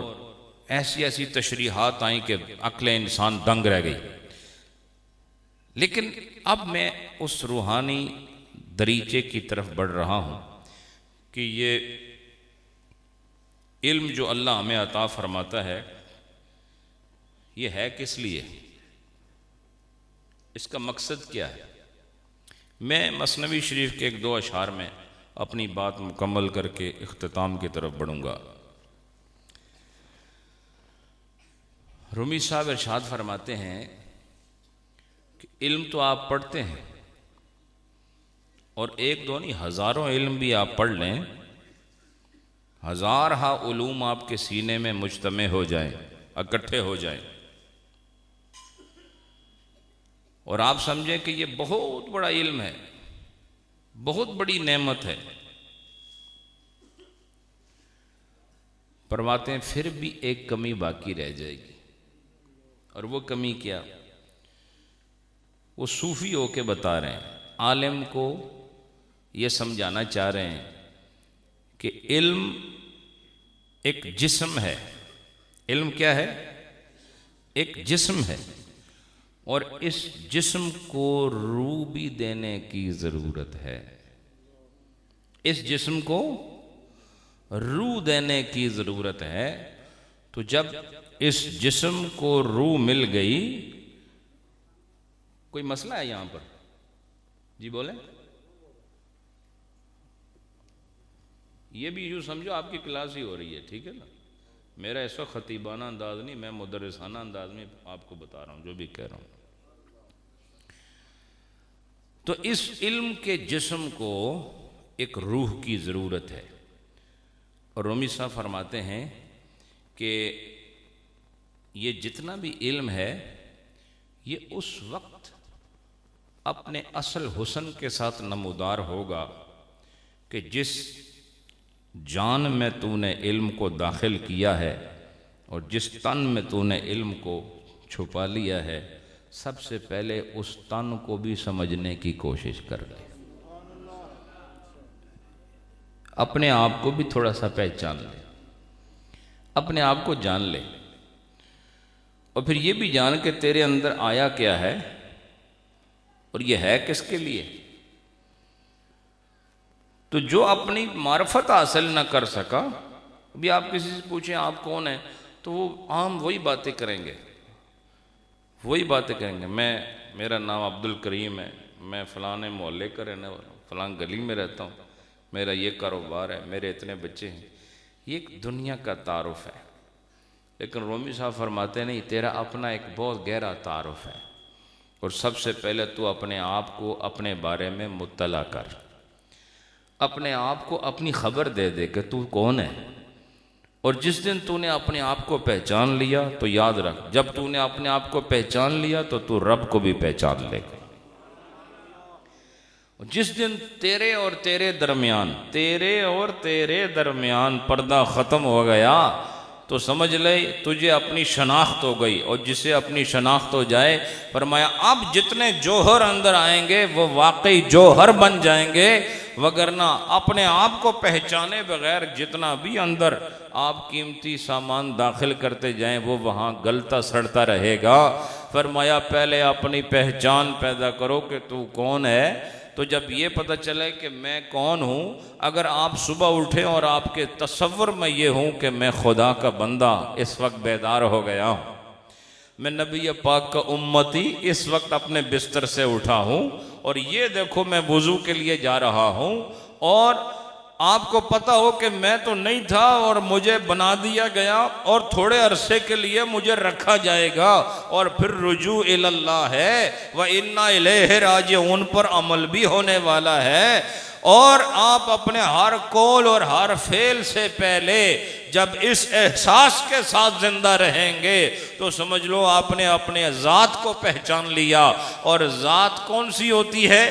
Speaker 1: ایسی ایسی تشریحات آئیں کہ عقل انسان دنگ رہ گئی۔ لیکن اب میں اس روحانی دریچے کی طرف بڑھ رہا ہوں کہ یہ علم جو اللہ ہمیں عطا فرماتا ہے یہ ہے کس لیے، اس کا مقصد کیا ہے۔ میں مثنوی شریف کے ایک دو اشعار میں اپنی بات مکمل کر کے اختتام کی طرف بڑھوں گا۔ رومی صاحب ارشاد فرماتے ہیں کہ علم تو آپ پڑھتے ہیں، اور ایک دو نہیں ہزاروں علم بھی آپ پڑھ لیں، ہزارہا علوم آپ کے سینے میں مجتمع ہو جائیں، اکٹھے ہو جائیں، اور آپ سمجھیں کہ یہ بہت بڑا علم ہے، بہت بڑی نعمت ہے، فرماتے ہیں پھر بھی ایک کمی باقی رہ جائے گی۔ اور وہ کمی کیا؟ وہ صوفی ہو کے بتا رہے ہیں، عالم کو یہ سمجھانا چاہ رہے ہیں کہ علم ایک جسم ہے۔ علم کیا ہے؟ ایک جسم ہے، اور اس جسم کو روح بھی دینے کی ضرورت ہے۔ اس جسم کو روح دینے کی ضرورت ہے۔ تو جب اس جسم کو روح مل گئی، کوئی مسئلہ ہے یہاں پر؟ جی بولیں۔ یہ بھی یوں سمجھو آپ کی کلاس ہی ہو رہی ہے، ٹھیک ہے نا؟ میرا اس وقت خطیبانہ انداز نہیں، میں مدرسانہ انداز میں آپ کو بتا رہا ہوں جو بھی کہہ رہا ہوں۔ تو اس علم کے جسم کو ایک روح کی ضرورت ہے، اور رومی صاحب فرماتے ہیں کہ یہ جتنا بھی علم ہے یہ اس وقت اپنے اصل حسن کے ساتھ نمودار ہوگا کہ جس جان میں تو نے علم کو داخل کیا ہے اور جس تن میں تو نے علم کو چھپا لیا ہے، سب سے پہلے اس تن کو بھی سمجھنے کی کوشش کر لے، اپنے آپ کو بھی تھوڑا سا پہچان لے، اپنے آپ کو جان لے، اور پھر یہ بھی جان کہ تیرے اندر آیا کیا ہے اور یہ ہے کس کے لیے۔ تو جو اپنی معرفت حاصل نہ کر سکا، ابھی آپ کسی سے پوچھیں آپ کون ہیں تو وہ عام وہی باتیں کریں گے، میرا نام عبد الکریم ہے، میں فلاں محلے کا رہنے والا ہوں، فلاں گلی میں رہتا ہوں، میرا یہ کاروبار ہے، میرے اتنے بچے ہیں۔ یہ ایک دنیا کا تعارف ہے، لیکن رومی صاحب فرماتے نہیں، تیرا اپنا ایک بہت گہرا تعارف ہے، اور سب سے پہلے تو اپنے آپ کو اپنے بارے میں مطلع کر، اپنے آپ کو اپنی خبر دے دے کہ تو کون ہے۔ اور جس دن تو نے اپنے آپ کو پہچان لیا تو یاد رکھ، جب تو نے اپنے آپ کو پہچان لیا تو تو رب کو بھی پہچان لے گا۔ جس دن تیرے اور تیرے درمیان پردہ ختم ہو گیا تو سمجھ لے تجھے اپنی شناخت ہو گئی، اور جسے اپنی شناخت ہو جائے، فرمایا اب جتنے جوہر اندر آئیں گے وہ واقعی جوہر بن جائیں گے، وگرنہ اپنے آپ کو پہچانے بغیر جتنا بھی اندر آپ قیمتی سامان داخل کرتے جائیں وہ وہاں گلتا سڑتا رہے گا۔ فرمایا پہلے اپنی پہچان پیدا کرو کہ تو کون ہے۔ تو جب یہ پتہ چلے کہ میں کون ہوں، اگر آپ صبح اٹھیں اور آپ کے تصور میں یہ ہوں کہ میں خدا کا بندہ اس وقت بیدار ہو گیا ہوں، میں نبی پاک کا امتی اس وقت اپنے بستر سے اٹھا ہوں، اور یہ دیکھو میں وضو کے لیے جا رہا ہوں، اور آپ کو پتہ ہو کہ میں تو نہیں تھا اور مجھے بنا دیا گیا اور تھوڑے عرصے کے لیے مجھے رکھا جائے گا، اور پھر رجوع اللہ ہے وَإِنَّا إِلَيْهِ رَاجِعُونَ پر عمل بھی ہونے والا ہے۔ اور آپ اپنے ہر قول اور ہر فعل سے پہلے جب اس احساس کے ساتھ زندہ رہیں گے تو سمجھ لو آپ نے اپنے ذات کو پہچان لیا. اور ذات کون سی ہوتی ہے؟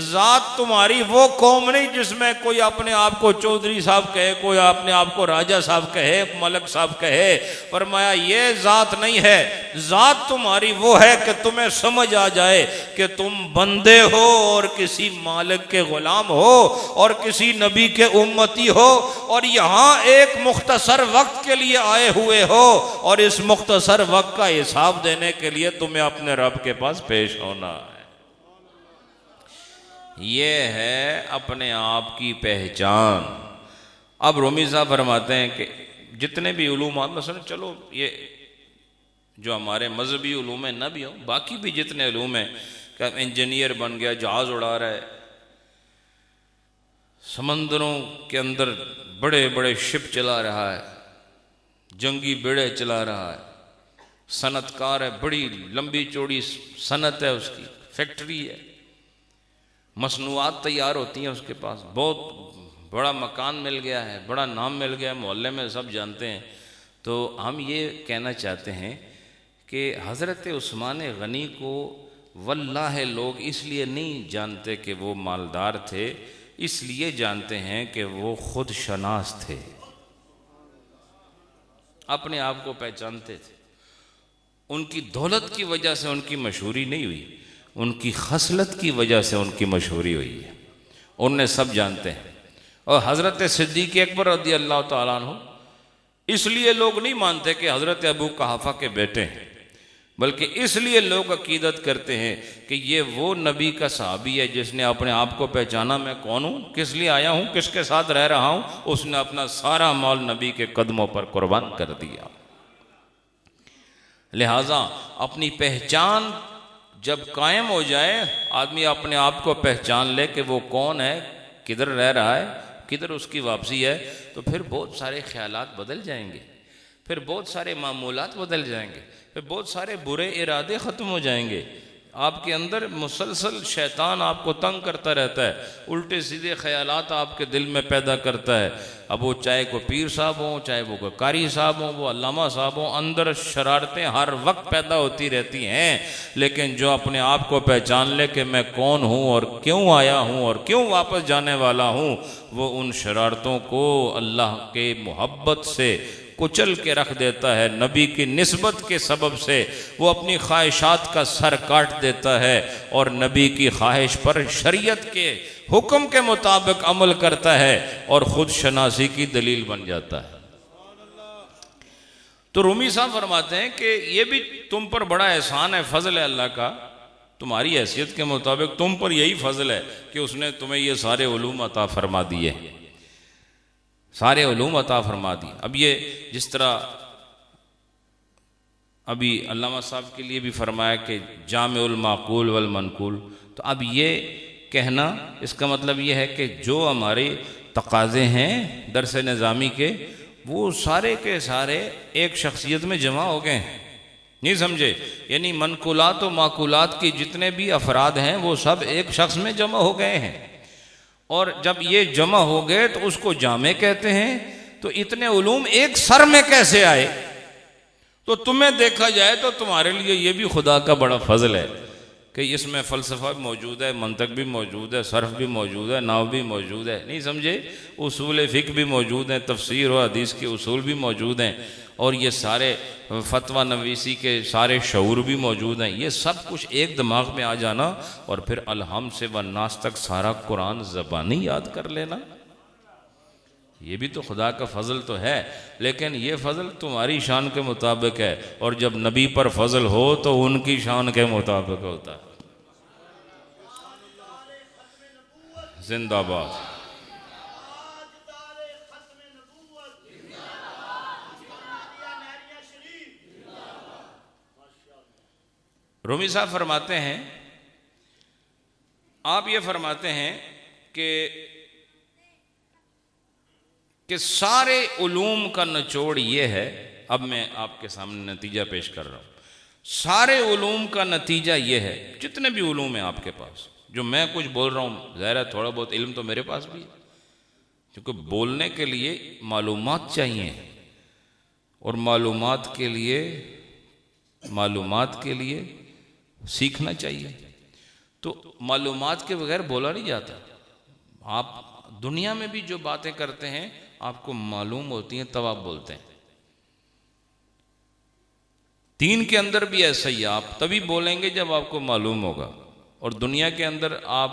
Speaker 1: ذات تمہاری وہ قوم نہیں جس میں کوئی اپنے آپ کو چودھری صاحب کہے، کوئی اپنے آپ کو راجہ صاحب کہے، ملک صاحب کہے. فرمایا یہ ذات نہیں ہے. ذات تمہاری وہ ہے کہ تمہیں سمجھ آ جائے کہ تم بندے ہو اور کسی مالک کے غلام ہو اور کسی نبی کے امتی ہو، اور یہاں ایک مختصر وقت کے لیے آئے ہوئے ہو، اور اس مختصر وقت کا حساب دینے کے لیے تمہیں اپنے رب کے پاس پیش ہونا ہے. یہ ہے اپنے آپ کی پہچان. اب رومی صاحب فرماتے ہیں کہ جتنے بھی علومات، مثلا چلو یہ جو ہمارے مذہبی علوم ہیں نہ بھی ہوں، باقی بھی جتنے علوم ہیں کہ انجینئر بن گیا، جہاز اڑا رہا ہے، سمندروں کے اندر بڑے بڑے شپ چلا رہا ہے، جنگی بیڑے چلا رہا ہے، صنعت کار ہے، بڑی لمبی چوڑی صنعت ہے، اس کی فیکٹری ہے، مصنوعات تیار ہوتی ہیں اس کے پاس، بہت بڑا مکان مل گیا ہے، بڑا نام مل گیا ہے، محلے میں سب جانتے ہیں. تو ہم یہ کہنا چاہتے ہیں کہ حضرت عثمان غنی کو واللہ لوگ اس لیے نہیں جانتے کہ وہ مالدار تھے، اس لیے جانتے ہیں کہ وہ خود شناس تھے، اپنے آپ کو پہچانتے تھے. ان کی دولت کی وجہ سے ان کی مشہوری نہیں ہوئی، ان کی خصلت کی وجہ سے ان کی مشہوری ہوئی ہے. انہیں سب جانتے ہیں. اور حضرت صدیق اکبر رضی اللہ تعالیٰ عنہ اس لیے لوگ نہیں مانتے کہ حضرت ابو قحافہ کے بیٹے ہیں، بلکہ اس لیے لوگ عقیدت کرتے ہیں کہ یہ وہ نبی کا صحابی ہے جس نے اپنے آپ کو پہچانا میں کون ہوں، کس لیے آیا ہوں، کس کے ساتھ رہ رہا ہوں. اس نے اپنا سارا مال نبی کے قدموں پر قربان کر دیا. لہٰذا اپنی پہچان جب قائم ہو جائے، آدمی اپنے آپ کو پہچان لے کہ وہ کون ہے، کدھر رہ رہا ہے، کدھر اس کی واپسی ہے، تو پھر بہت سارے خیالات بدل جائیں گے، پھر بہت سارے معمولات بدل جائیں گے، پھر بہت سارے برے ارادے ختم ہو جائیں گے. آپ کے اندر مسلسل شیطان آپ کو تنگ کرتا رہتا ہے، الٹے سیدھے خیالات آپ کے دل میں پیدا کرتا ہے. اب وہ چاہے کوئی پیر صاحب ہوں، چاہے وہ کوئی قاری صاحب ہوں، وہ علامہ صاحب ہوں، اندر شرارتیں ہر وقت پیدا ہوتی رہتی ہیں. لیکن جو اپنے آپ کو پہچان لے کہ میں کون ہوں اور کیوں آیا ہوں اور کیوں واپس جانے والا ہوں، وہ ان شرارتوں کو اللہ کے محبت سے کچل کے رکھ دیتا ہے. نبی کی نسبت کے سبب سے وہ اپنی خواہشات کا سر کاٹ دیتا ہے اور نبی کی خواہش پر شریعت کے حکم کے مطابق عمل کرتا ہے اور خود شناسی کی دلیل بن جاتا ہے. تو رومی صاحب فرماتے ہیں کہ یہ بھی تم پر بڑا احسان ہے، فضل ہے اللہ کا. تمہاری حیثیت کے مطابق تم پر یہی فضل ہے کہ اس نے تمہیں یہ سارے علوم عطا فرما دیے، سارے علوم عطا فرما دی. اب یہ جس طرح ابھی علامہ صاحب کے لیے بھی فرمایا کہ جامع المعقول والمنقول، تو اب یہ کہنا اس کا مطلب یہ ہے کہ جو ہمارے تقاضے ہیں درس نظامی کے، وہ سارے کے سارے ایک شخصیت میں جمع ہو گئے ہیں. نہیں سمجھے؟ یعنی منقولات و معقولات کی جتنے بھی افراد ہیں وہ سب ایک شخص میں جمع ہو گئے ہیں. اور جب یہ جمع ہو گئے تو اس کو جامع کہتے ہیں. تو اتنے علوم ایک سر میں کیسے آئے؟ تو تمہیں دیکھا جائے تو تمہارے لیے یہ بھی خدا کا بڑا فضل ہے کہ اس میں فلسفہ بھی موجود ہے، منطق بھی موجود ہے، صرف بھی موجود ہے، نحو بھی موجود ہے. نہیں سمجھے؟ اصول فقہ بھی موجود ہیں، تفسیر و حدیث کے اصول بھی موجود ہیں، اور یہ سارے فتویٰ نویسی کے سارے شعور بھی موجود ہیں. یہ سب کچھ ایک دماغ میں آ جانا اور پھر الحم سے والناس تک سارا قرآن زبانی یاد کر لینا، یہ بھی تو خدا کا فضل تو ہے. لیکن یہ فضل تمہاری شان کے مطابق ہے، اور جب نبی پر فضل ہو تو ان کی شان کے مطابق ہوتا ہے. زندہ باد. رومی صاحب فرماتے ہیں، آپ یہ فرماتے ہیں کہ سارے علوم کا نچوڑ یہ ہے. اب میں آپ کے سامنے نتیجہ پیش کر رہا ہوں. سارے علوم کا نتیجہ یہ ہے، جتنے بھی علوم ہیں آپ کے پاس، جو میں کچھ بول رہا ہوں، ظاہر ہے تھوڑا بہت علم تو میرے پاس بھی ہے، کیونکہ بولنے کے لیے معلومات چاہیے. اور معلومات کے لیے سیکھنا چاہیے. تو معلومات کے بغیر بولا نہیں جاتا. آپ دنیا میں بھی جو باتیں کرتے ہیں آپ کو معلوم ہوتی ہیں تب آپ بولتے ہیں. دین کے اندر بھی ایسا ہی، آپ تبھی بولیں گے جب آپ کو معلوم ہوگا. اور دنیا کے اندر آپ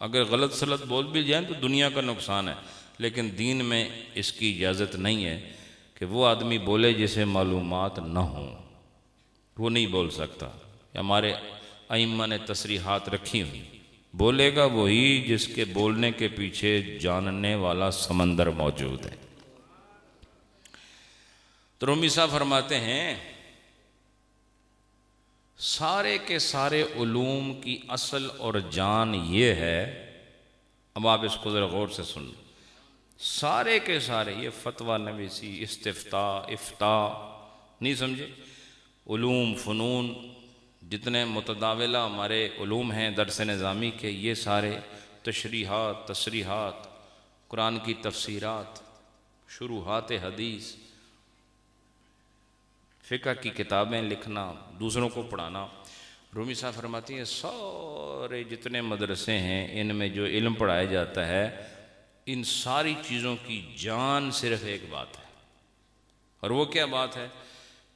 Speaker 1: اگر غلط سلط بول بھی جائیں تو دنیا کا نقصان ہے، لیکن دین میں اس کی اجازت نہیں ہے کہ وہ آدمی بولے جسے معلومات نہ ہوں، وہ نہیں بول سکتا. ہمارے ائمہ نے تصریحات رکھی ہوئی، بولے گا وہی جس کے بولنے کے پیچھے جاننے والا سمندر موجود ہے. تو رومی صاحب فرماتے ہیں سارے کے سارے علوم کی اصل اور جان یہ ہے. اب آپ اس کو ذرا غور سے سن لو. سارے کے سارے، یہ فتویٰ نویسی، استفتاء، افتاء نہیں سمجھے، علوم فنون جتنے متداولہ ہمارے علوم ہیں درس نظامی کے، یہ سارے تشریحات، تصریحات، قرآن کی تفسیرات، شروحات حدیث، فقہ کی کتابیں لکھنا، دوسروں کو پڑھانا. رومی صاحب فرماتی ہیں سارے جتنے مدرسے ہیں ان میں جو علم پڑھایا جاتا ہے، ان ساری چیزوں کی جان صرف ایک بات ہے. اور وہ کیا بات ہے؟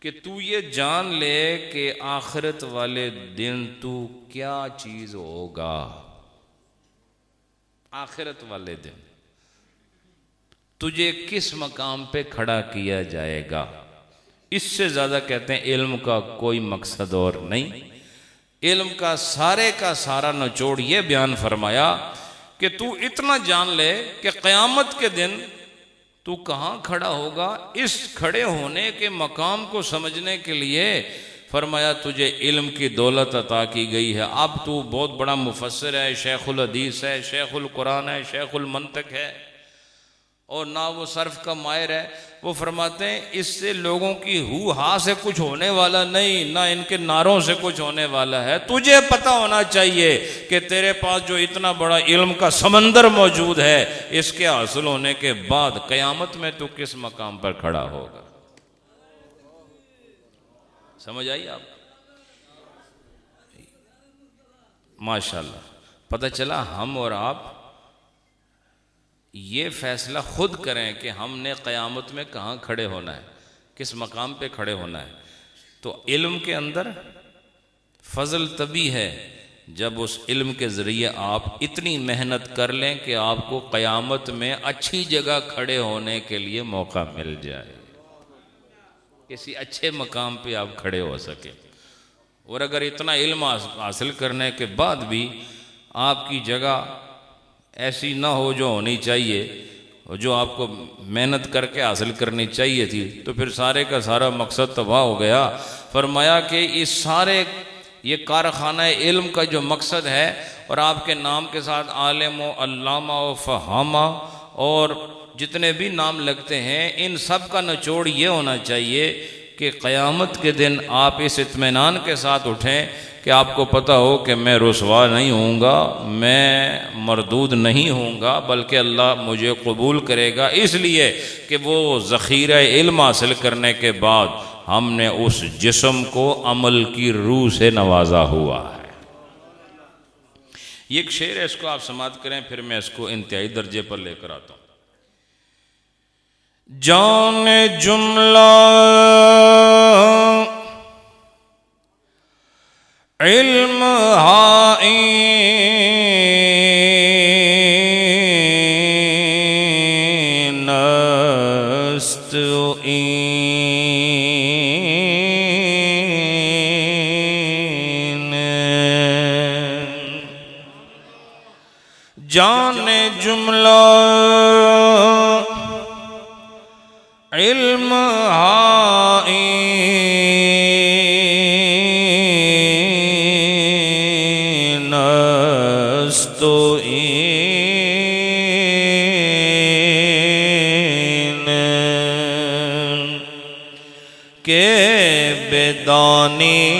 Speaker 1: کہ تو یہ جان لے کہ آخرت والے دن تو کیا چیز ہوگا. آخرت والے دن تجھے کس مقام پہ کھڑا کیا جائے گا. اس سے زیادہ کہتے ہیں علم کا کوئی مقصد اور نہیں. علم کا سارا نچوڑ یہ بیان فرمایا کہ تو اتنا جان لے کہ قیامت کے دن تو کہاں کھڑا ہوگا. اس کھڑے ہونے کے مقام کو سمجھنے کے لیے فرمایا تجھے علم کی دولت عطا کی گئی ہے. اب تو بہت بڑا مفسر ہے، شیخ الحدیث ہے، شیخ القرآن ہے، شیخ المنطق ہے، اور نہ وہ صرف کا ماہر ہے. وہ فرماتے ہیں اس سے لوگوں کی ہو ہا سے کچھ ہونے والا نہیں، نہ ان کے نعروں سے کچھ ہونے والا ہے. تجھے پتہ ہونا چاہیے کہ تیرے پاس جو اتنا بڑا علم کا سمندر موجود ہے، اس کے حاصل ہونے کے بعد قیامت میں تو کس مقام پر کھڑا ہوگا. سمجھ آئی آپ؟ ماشاءاللہ. پتہ چلا ہم اور آپ یہ فیصلہ خود کریں کہ ہم نے قیامت میں کہاں کھڑے ہونا ہے، کس مقام پہ کھڑے ہونا ہے. تو علم کے اندر فضل تبھی ہے جب اس علم کے ذریعے آپ اتنی محنت کر لیں کہ آپ کو قیامت میں اچھی جگہ کھڑے ہونے کے لیے موقع مل جائے، کسی اچھے مقام پہ آپ کھڑے ہو سکیں. اور اگر اتنا علم حاصل کرنے کے بعد بھی آپ کی جگہ ایسی نہ ہو جو ہونی چاہیے، جو آپ کو محنت کر کے حاصل کرنی چاہیے تھی، تو پھر سارے کا سارا مقصد تباہ ہو گیا. فرمایا کہ اس سارے یہ کارخانہ علم کا جو مقصد ہے، اور آپ کے نام کے ساتھ عالم و علامہ و فہامہ اور جتنے بھی نام لگتے ہیں، ان سب کا نچوڑ یہ ہونا چاہیے کہ قیامت کے دن آپ اس اطمینان کے ساتھ اٹھیں کہ آپ کو پتہ ہو کہ میں رسوا نہیں ہوں گا، میں مردود نہیں ہوں گا، بلکہ اللہ مجھے قبول کرے گا، اس لیے کہ وہ ذخیرہ علم حاصل کرنے کے بعد ہم نے اس جسم کو عمل کی روح سے نوازا ہوا ہے. یہ ایک شعر ہے، اس کو آپ سماعت کریں، پھر میں اس کو انتہائی درجے پر لے کر آتا ہوں. جان جملہ علم آئین است این جان جملہ علم آئین است این کہ بدانی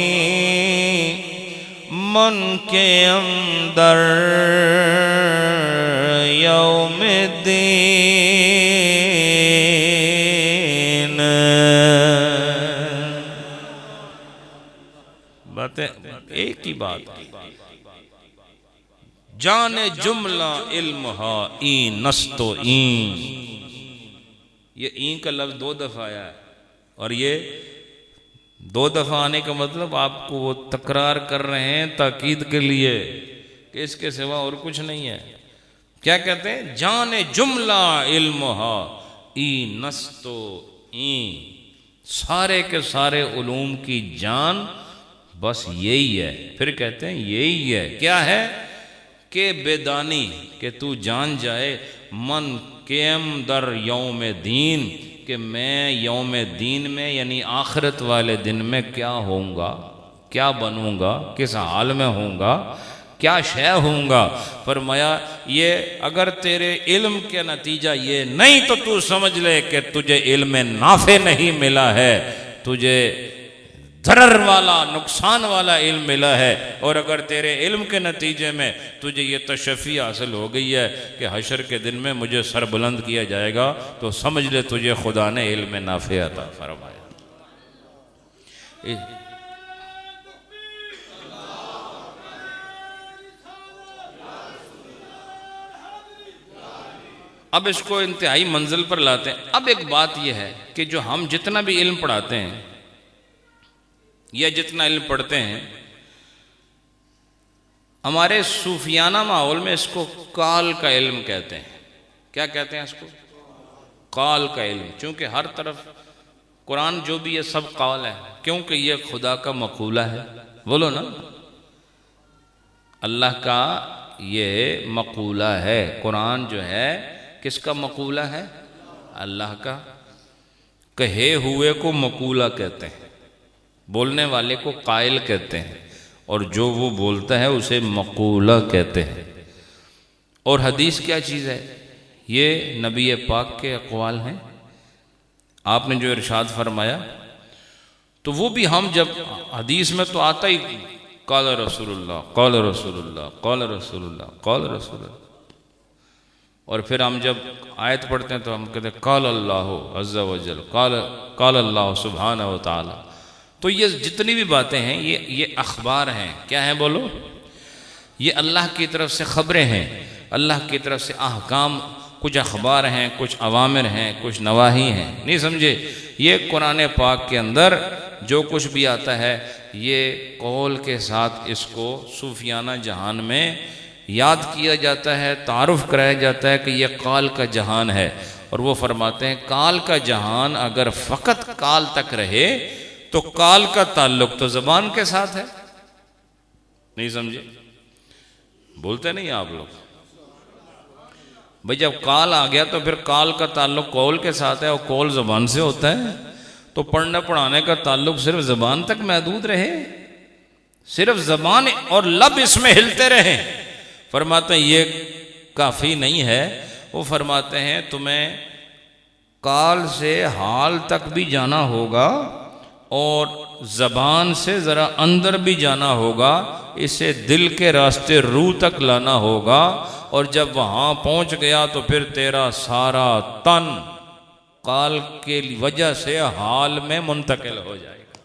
Speaker 1: من کے اندر یوم الدین کی بات کی. جان جملہ علم ہا این نستو این. یہ این کا لفظ 2 دفعہ آیا ہے، اور یہ 2 دفعہ آنے کا مطلب آپ کو وہ تکرار کر رہے ہیں تاکید کے لیے کہ اس کے سوا اور کچھ نہیں ہے. کیا کہتے ہیں؟ جان جملہ علم ہا این نستو این. سارے کے سارے علوم کی جان بس یہی ہے. پھر کہتے ہیں یہی ہے. کیا ہے؟ کہ بیدانی، کہ تو جان جائے من قیم در یوم دین، کہ میں یوم دین میں یعنی آخرت والے دن میں کیا ہوں گا، کیا بنوں گا، کس حال میں ہوں گا، کیا شے ہوں گا. فرمایا یہ اگر تیرے علم کے نتیجہ یہ نہیں تو تو سمجھ لے کہ تجھے علم نافع نہیں ملا ہے، تجھے ضرر والا، نقصان والا علم ملا ہے. اور اگر تیرے علم کے نتیجے میں تجھے یہ تشفی حاصل ہو گئی ہے کہ حشر کے دن میں مجھے سر بلند کیا جائے گا، تو سمجھ لے تجھے خدا نے علم نافع عطا فرمایا. اب اس کو انتہائی منزل پر لاتے ہیں. اب ایک بات یہ ہے کہ جو ہم جتنا بھی علم پڑھاتے ہیں یا جتنا علم پڑھتے ہیں، ہمارے صوفیانہ ماحول میں اس کو قال کا علم کہتے ہیں. کیا کہتے ہیں اس کو؟ قال کا علم. چونکہ ہر طرف قرآن جو بھی ہے سب قال ہے، کیونکہ یہ خدا کا مقولہ ہے. بولو نا، اللہ کا یہ مقولہ ہے. قرآن جو ہے کس کا مقولہ ہے؟ اللہ کا. کہے ہوئے کو مقولہ کہتے ہیں، بولنے والے کو قائل کہتے ہیں، اور جو وہ بولتا ہے اسے مقولہ کہتے ہیں. اور حدیث کیا چیز ہے؟ یہ نبی پاک کے اقوال ہیں. آپ نے جو ارشاد فرمایا تو وہ بھی ہم جب حدیث میں تو آتا ہی قال رسول اللہ، قال رسول اللہ، قال رسول اللہ، قال رسول اللہ. اور پھر ہم جب آیت پڑھتے ہیں تو ہم کہتے ہیں قال اللہ عز و جل، قال اللہ سبحانہ و تعالی. تو یہ جتنی بھی باتیں ہیں یہ اخبار ہیں. کیا ہیں بولو؟ یہ اللہ کی طرف سے خبریں ہیں، اللہ کی طرف سے احکام. کچھ اخبار ہیں، کچھ اوامر ہیں، کچھ نواہی ہیں. نہیں سمجھے؟ یہ قرآن پاک کے اندر جو کچھ بھی آتا ہے یہ قول کے ساتھ اس کو صوفیانہ جہان میں یاد کیا جاتا ہے، تعارف کرایا جاتا ہے کہ یہ قال کا جہان ہے. اور وہ فرماتے ہیں قال کا جہان اگر فقط قال تک رہے تو قال کا تعلق تو زبان کے ساتھ ہے. نہیں سمجھے؟ بولتے نہیں آپ لوگ بھئی؟ جب قال آ گیا تو پھر قال کا تعلق قول کے ساتھ ہے، اور قول زبان سے ہوتا ہے، تو پڑھنے پڑھانے کا تعلق صرف زبان تک محدود رہے، صرف زبان اور لب اس میں ہلتے رہے. فرماتے ہیں یہ کافی نہیں ہے. وہ فرماتے ہیں تمہیں قال سے حال تک بھی جانا ہوگا اور زبان سے ذرا اندر بھی جانا ہوگا، اسے دل کے راستے روح تک لانا ہوگا. اور جب وہاں پہنچ گیا تو پھر تیرا سارا تن قال کے وجہ سے حال میں منتقل ہو جائے گا.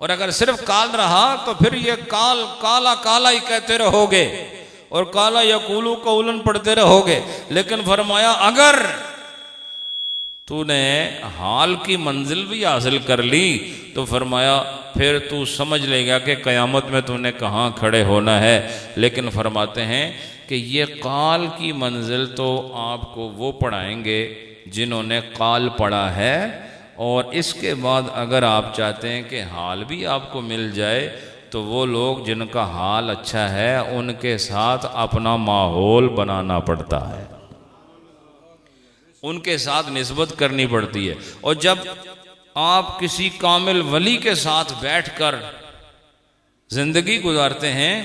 Speaker 1: اور اگر صرف قال رہا تو پھر یہ قال کالا کالا ہی کہتے رہو گے اور کالا یقولو قولن پڑھتے رہو گے. لیکن فرمایا اگر تو نے حال کی منزل بھی حاصل کر لی تو فرمایا پھر تو سمجھ لے گا کہ قیامت میں تو نے کہاں کھڑے ہونا ہے. لیکن فرماتے ہیں کہ یہ قال کی منزل تو آپ کو وہ پڑھائیں گے جنہوں نے قال پڑھا ہے. اور اس کے بعد اگر آپ چاہتے ہیں کہ حال بھی آپ کو مل جائے تو وہ لوگ جن کا حال اچھا ہے ان کے ساتھ اپنا ماحول بنانا پڑتا ہے، ان کے ساتھ نسبت کرنی پڑتی ہے. اور جب آپ کسی کامل ولی کے ساتھ بیٹھ کر زندگی گزارتے ہیں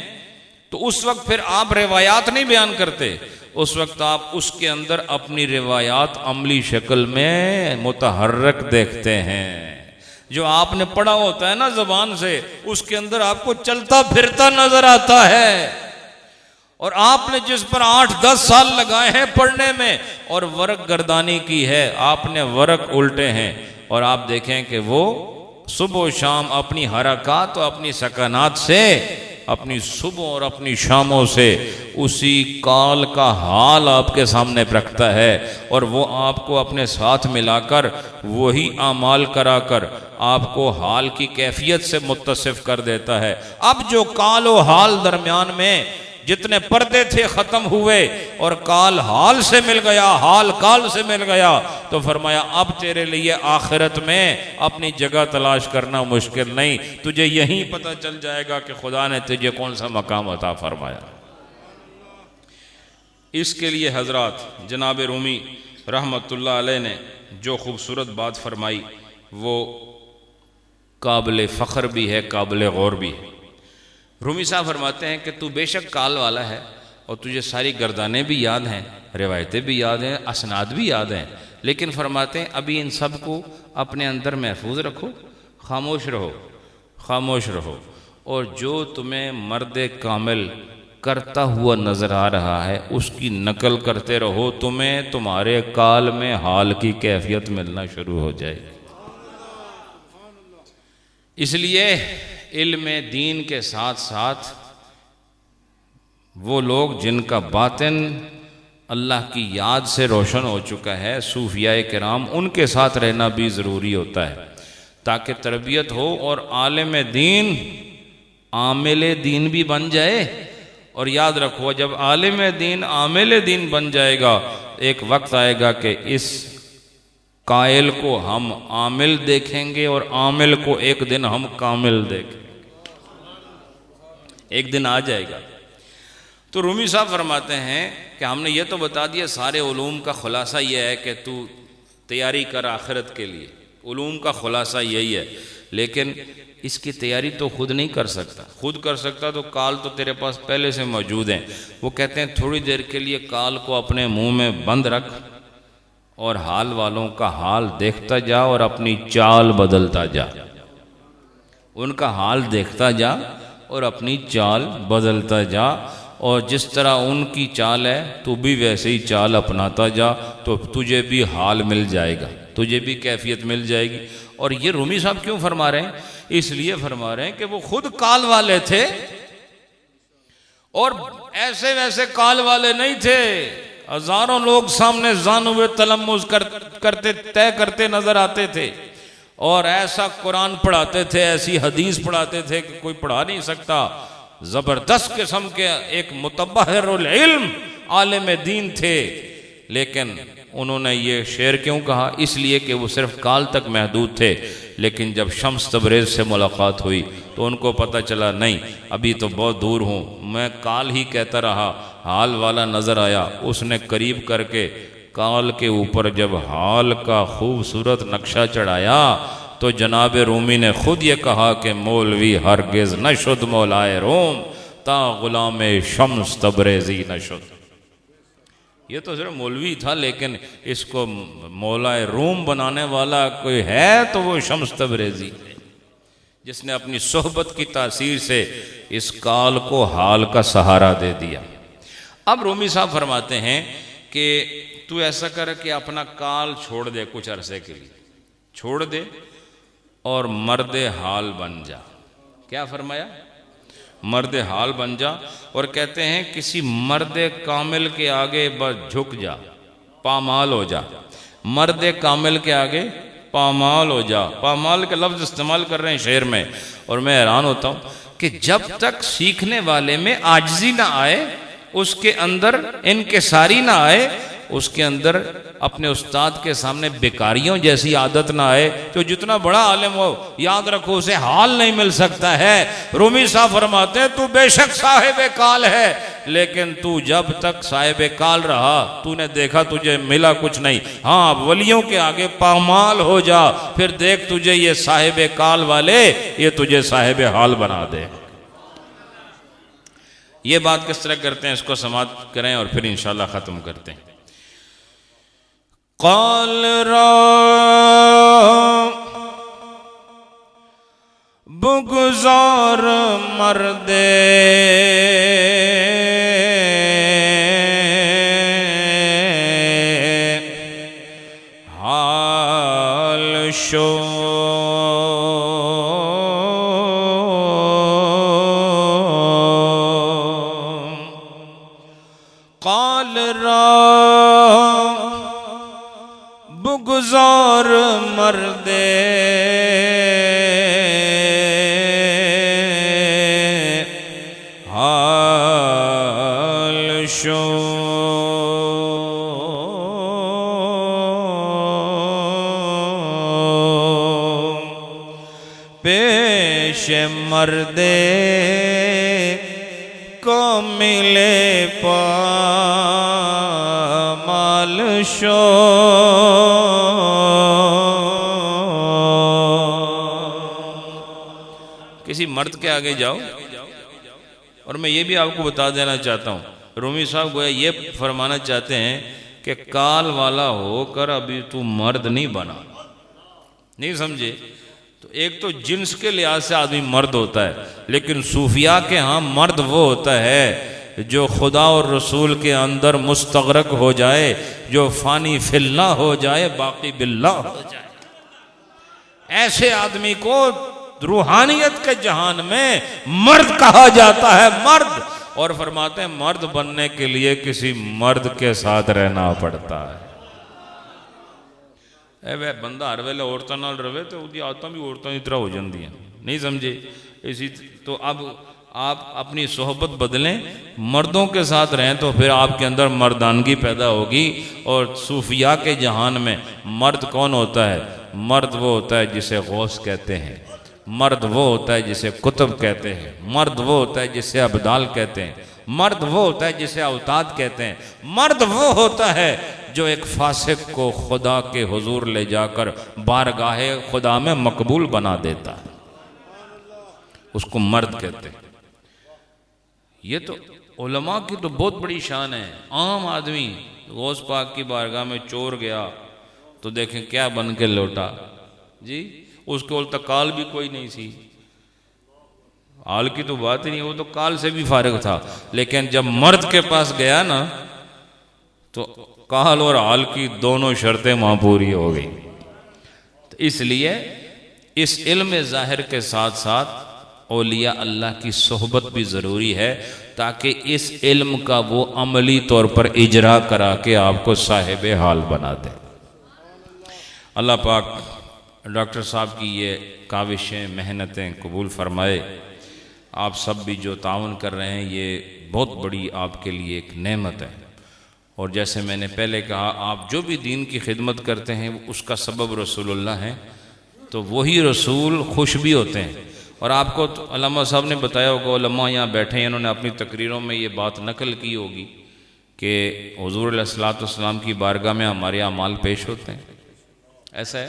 Speaker 1: تو اس وقت پھر آپ روایات نہیں بیان کرتے، اس وقت آپ اس کے اندر اپنی روایات عملی شکل میں متحرک دیکھتے ہیں. جو آپ نے پڑھا ہوتا ہے نا زبان سے، اس کے اندر آپ کو چلتا پھرتا نظر آتا ہے. اور آپ نے جس پر 8-10 سال لگائے ہیں پڑھنے میں اور ورق گردانی کی ہے، آپ نے ورق الٹے ہیں، اور آپ دیکھیں کہ وہ صبح و شام اپنی حرکات و اپنی سکنات سے، اپنی صبح اور اپنی شاموں سے اسی کال کا حال آپ کے سامنے رکھتا ہے، اور وہ آپ کو اپنے ساتھ ملا کر وہی اعمال کرا کر آپ کو حال کی کیفیت سے متصف کر دیتا ہے۔ اب جو کال و حال درمیان میں جتنے پردے تھے ختم ہوئے اور کال حال سے مل گیا، حال کال سے مل گیا، تو فرمایا اب تیرے لیے آخرت میں اپنی جگہ تلاش کرنا مشکل نہیں، تجھے یہیں پتہ چل جائے گا کہ خدا نے تجھے کون سا مقام عطا فرمایا۔ اس کے لیے حضرات جناب رومی رحمت اللہ علیہ نے جو خوبصورت بات فرمائی وہ قابل فخر بھی ہے، قابل غور بھی ہے۔ رومی صاحب فرماتے ہیں کہ تو بے شک کال والا ہے اور تجھے ساری گردانیں بھی یاد ہیں، روایتیں بھی یاد ہیں، اسناد بھی یاد ہیں، لیکن فرماتے ہیں ابھی ان سب کو اپنے اندر محفوظ رکھو، خاموش رہو، خاموش رہو، اور جو تمہیں مرد کامل کرتا ہوا نظر آ رہا ہے اس کی نقل کرتے رہو، تمہیں تمہارے کال میں حال کی کیفیت ملنا شروع ہو جائے گی۔ اس لیے علم دین کے ساتھ ساتھ وہ لوگ جن کا باطن اللہ کی یاد سے روشن ہو چکا ہے، صوفیاء کرام، ان کے ساتھ رہنا بھی ضروری ہوتا ہے تاکہ تربیت ہو اور عالم دین عامل دین بھی بن جائے۔ اور یاد رکھو جب عالم دین عامل دین بن جائے گا ایک وقت آئے گا کہ اس قائل کو ہم عامل دیکھیں گے اور عامل کو ایک دن ہم کامل دیکھیں گے، ایک دن آ جائے گا۔ تو رومی صاحب فرماتے ہیں کہ ہم نے یہ تو بتا دیا سارے علوم کا خلاصہ یہ ہے کہ تو تیاری کر آخرت کے لیے، علوم کا خلاصہ یہی ہے، لیکن اس کی تیاری تو خود نہیں کر سکتا، خود کر سکتا تو کال تو تیرے پاس پہلے سے موجود ہیں۔ وہ کہتے ہیں تھوڑی دیر کے لیے کال کو اپنے منہ میں بند رکھ اور حال والوں کا حال دیکھتا جا اور اپنی چال بدلتا جا، ان کا حال دیکھتا جا اور اپنی چال بدلتا جا، اور جس طرح ان کی چال ہے تو بھی ویسے ہی چال اپناتا جا، تو تجھے بھی حال مل جائے گا، تجھے بھی کیفیت مل جائے گی۔ اور یہ رومی صاحب کیوں فرما رہے ہیں؟ اس لیے فرما رہے ہیں کہ وہ خود کال والے تھے اور ایسے ویسے کال والے نہیں تھے۔ ہزاروں لوگ سامنے زانوے تلمذ کرتے طے کرتے نظر آتے تھے اور ایسا قرآن پڑھاتے تھے، ایسی حدیث پڑھاتے تھے کہ کوئی پڑھا نہیں سکتا۔ زبردست قسم کے ایک متبحر العلم عالم دین تھے، لیکن انہوں نے یہ شعر کیوں کہا؟ اس لیے کہ وہ صرف کال تک محدود تھے، لیکن جب شمس تبریز سے ملاقات ہوئی تو ان کو پتہ چلا نہیں ابھی تو بہت دور ہوں، میں کال ہی کہتا رہا، حال والا نظر آیا، اس نے قریب کر کے کال کے اوپر جب حال کا خوبصورت نقشہ چڑھایا تو جناب رومی نے خود یہ کہا کہ مولوی ہرگز نہ شد مولائے روم تا غلام شمس تبریزی نہ شد۔ یہ تو صرف مولوی تھا، لیکن اس کو مولائے روم بنانے والا کوئی ہے تو وہ شمس تبریزی ہے، جس نے اپنی صحبت کی تاثیر سے اس کال کو حال کا سہارا دے دیا۔ اب رومی صاحب فرماتے ہیں کہ تو ایسا کر کہ اپنا کال چھوڑ دے، کچھ عرصے کے لیے چھوڑ دے اور مرد حال بن جا۔ کیا فرمایا؟ مرد حال بن جا، اور کہتے ہیں کسی مرد کامل کے آگے بس جھک جا، پامال ہو جا۔ مرد کامل کے آگے پامال ہو جا، پامال کا لفظ استعمال کر رہے ہیں شعر میں، اور میں حیران ہوتا ہوں کہ جب تک سیکھنے والے میں عاجزی نہ آئے، اس کے اندر انکساری نہ آئے، اس کے اندر اپنے استاد کے سامنے بیکاریوں جیسی عادت نہ آئے، تو جتنا بڑا عالم ہو یاد رکھو اسے حال نہیں مل سکتا ہے۔ رومی صاحب فرماتے ہیں تو بے شک صاحب کال ہے، لیکن تو جب تک صاحب کال رہا تو نے دیکھا تجھے ملا کچھ نہیں۔ ہاں ولیوں کے آگے پامال ہو جا، پھر دیکھ تجھے یہ صاحب کال والے یہ تجھے صاحب حال بنا دے۔ یہ بات کس طرح کرتے ہیں اس کو سماعت کریں اور پھر انشاءاللہ ختم کرتے ہیں۔ قال را بگزار مرد حال شو قال را بگزار مردے حال شو پیش مردے کو ملے پامال شو کسی مرد کے آگے جاؤ، اور میں یہ بھی آپ کو بتا دینا چاہتا ہوں، رومی صاحب گویا یہ فرمانا چاہتے ہیں کہ کال والا ہو کر ابھی تو مرد نہیں بنا، نہیں سمجھے؟ تو ایک تو جنس کے لحاظ سے آدمی مرد ہوتا ہے، لیکن صوفیاء کے ہاں مرد وہ ہوتا ہے جو خدا اور رسول کے اندر مستغرق ہو جائے، جو فانی فی اللہ ہو جائے، باقی باللہ ہو جائے۔ ایسے آدمی کو روحانیت کے جہان میں مرد کہا جاتا ہے، مرد۔ اور فرماتے ہیں مرد بننے کے لیے کسی مرد کے ساتھ رہنا پڑتا ہے۔ اے وہ بندہ ہر ویلے عورتوں نال رہے تو وہ عادتاں بھی عورتوں کی طرح ہو جاندی ہیں، نہیں سمجھے؟ اسی تو اب آپ اپنی صحبت بدلیں، مردوں کے ساتھ رہیں تو پھر آپ کے اندر مردانگی پیدا ہوگی۔ اور صوفیاء کے جہان میں مرد کون ہوتا ہے؟ مرد وہ ہوتا ہے جسے غوث کہتے ہیں، مرد وہ ہوتا ہے جسے قطب کہتے ہیں، مرد وہ ہوتا ہے جسے ابدال کہتے ہیں، مرد وہ ہوتا ہے جسے اوتاد کہتے ہیں، مرد وہ ہوتا ہے جو ایک فاسق کو خدا کے حضور لے جا کر بارگاہ خدا میں مقبول بنا دیتا ہے، اس کو مرد کہتے ہیں۔ یہ تو علماء کی تو بہت بڑی شان ہے۔ عام آدمی غوث پاک کی بارگاہ میں چور گیا تو دیکھیں کیا بن کے لوٹا جی، اس کے اول تک کال بھی کوئی نہیں سی، حال کی تو بات ہی نہیں، وہ تو کال سے بھی فارغ تھا، لیکن جب مرد کے پاس گیا نا تو کال اور حال کی دونوں شرطیں وہاں پوری ہو گئی۔ تو اس لیے اس علم ظاہر کے ساتھ ساتھ اولیاء اللہ کی صحبت بھی ضروری ہے، تاکہ اس علم کا وہ عملی طور پر اجرا کرا کے آپ کو صاحب حال بنا دے۔ اللہ پاک ڈاکٹر صاحب کی یہ کاوشیں محنتیں قبول فرمائے۔ آپ سب بھی جو تعاون کر رہے ہیں یہ بہت بڑی آپ کے لیے ایک نعمت ہے، اور جیسے میں نے پہلے کہا آپ جو بھی دین کی خدمت کرتے ہیں اس کا سبب رسول اللہ ہیں، تو وہی رسول خوش بھی ہوتے ہیں۔ اور آپ کو علامہ صاحب نے بتایا ہوگا، علماء یہاں بیٹھے ہیں، انہوں نے اپنی تقریروں میں یہ بات نقل کی ہوگی کہ حضور علیہ السلام کی بارگاہ میں ہمارے اعمال پیش ہوتے ہیں۔ ایسا ہے؟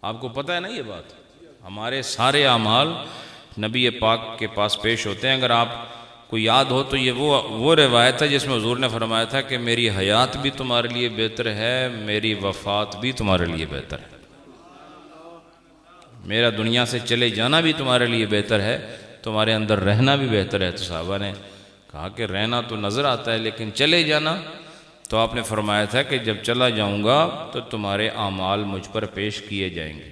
Speaker 1: آپ کو پتہ ہے نا یہ بات؟ ہمارے سارے اعمال نبی پاک کے پاس پیش ہوتے ہیں۔ اگر آپ کو یاد ہو تو یہ وہ روایت ہے جس میں حضور نے فرمایا تھا کہ میری حیات بھی تمہارے لیے بہتر ہے، میری وفات بھی تمہارے لیے بہتر ہے، میرا دنیا سے چلے جانا بھی تمہارے لیے بہتر ہے، تمہارے اندر رہنا بھی بہتر ہے۔ تو صحابہ نے کہا کہ رہنا تو نظر آتا ہے لیکن چلے جانا؟ تو آپ نے فرمایا تھا کہ جب چلا جاؤں گا تو تمہارے اعمال مجھ پر پیش کیے جائیں گے،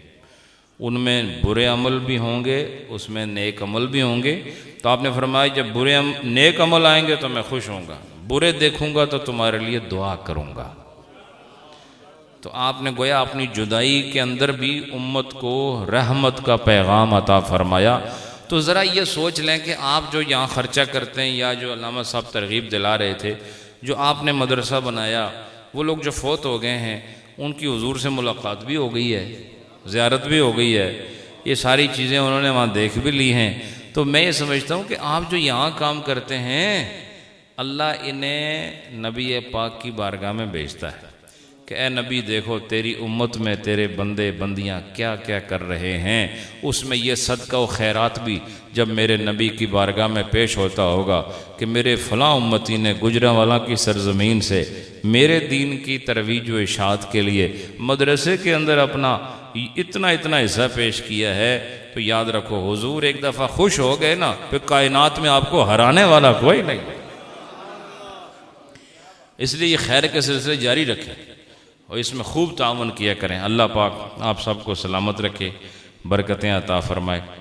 Speaker 1: ان میں برے عمل بھی ہوں گے، اس میں نیک عمل بھی ہوں گے۔ تو آپ نے فرمایا جب نیک عمل آئیں گے تو میں خوش ہوں گا، برے دیکھوں گا تو تمہارے لیے دعا کروں گا۔ تو آپ نے گویا اپنی جدائی کے اندر بھی امت کو رحمت کا پیغام عطا فرمایا۔ تو ذرا یہ سوچ لیں کہ آپ جو یہاں خرچہ کرتے ہیں، یا جو علامہ صاحب ترغیب دلا رہے تھے، جو آپ نے مدرسہ بنایا، وہ لوگ جو فوت ہو گئے ہیں ان کی حضور سے ملاقات بھی ہو گئی ہے، زیارت بھی ہو گئی ہے، یہ ساری چیزیں انہوں نے وہاں دیکھ بھی لی ہیں۔ تو میں یہ سمجھتا ہوں کہ آپ جو یہاں کام کرتے ہیں، اللہ انہیں نبی پاک کی بارگاہ میں بھیجتا ہے کہ اے نبی دیکھو تیری امت میں تیرے بندے بندیاں کیا کیا کر رہے ہیں، اس میں یہ صدقہ و خیرات بھی جب میرے نبی کی بارگاہ میں پیش ہوتا ہوگا کہ میرے فلاں امتی نے گجرانوالہ کی سرزمین سے میرے دین کی ترویج و اشاعت کے لیے مدرسے کے اندر اپنا اتنا حصہ پیش کیا ہے، تو یاد رکھو حضور ایک دفعہ خوش ہو گئے نا، پھر کائنات میں آپ کو ہرانے والا کوئی نہیں۔ اس لیے یہ خیر کے سلسلے جاری رکھیں اور اس میں خوب تعاون کیا کریں۔ اللہ پاک آپ سب کو سلامت رکھے، برکتیں عطا فرمائے۔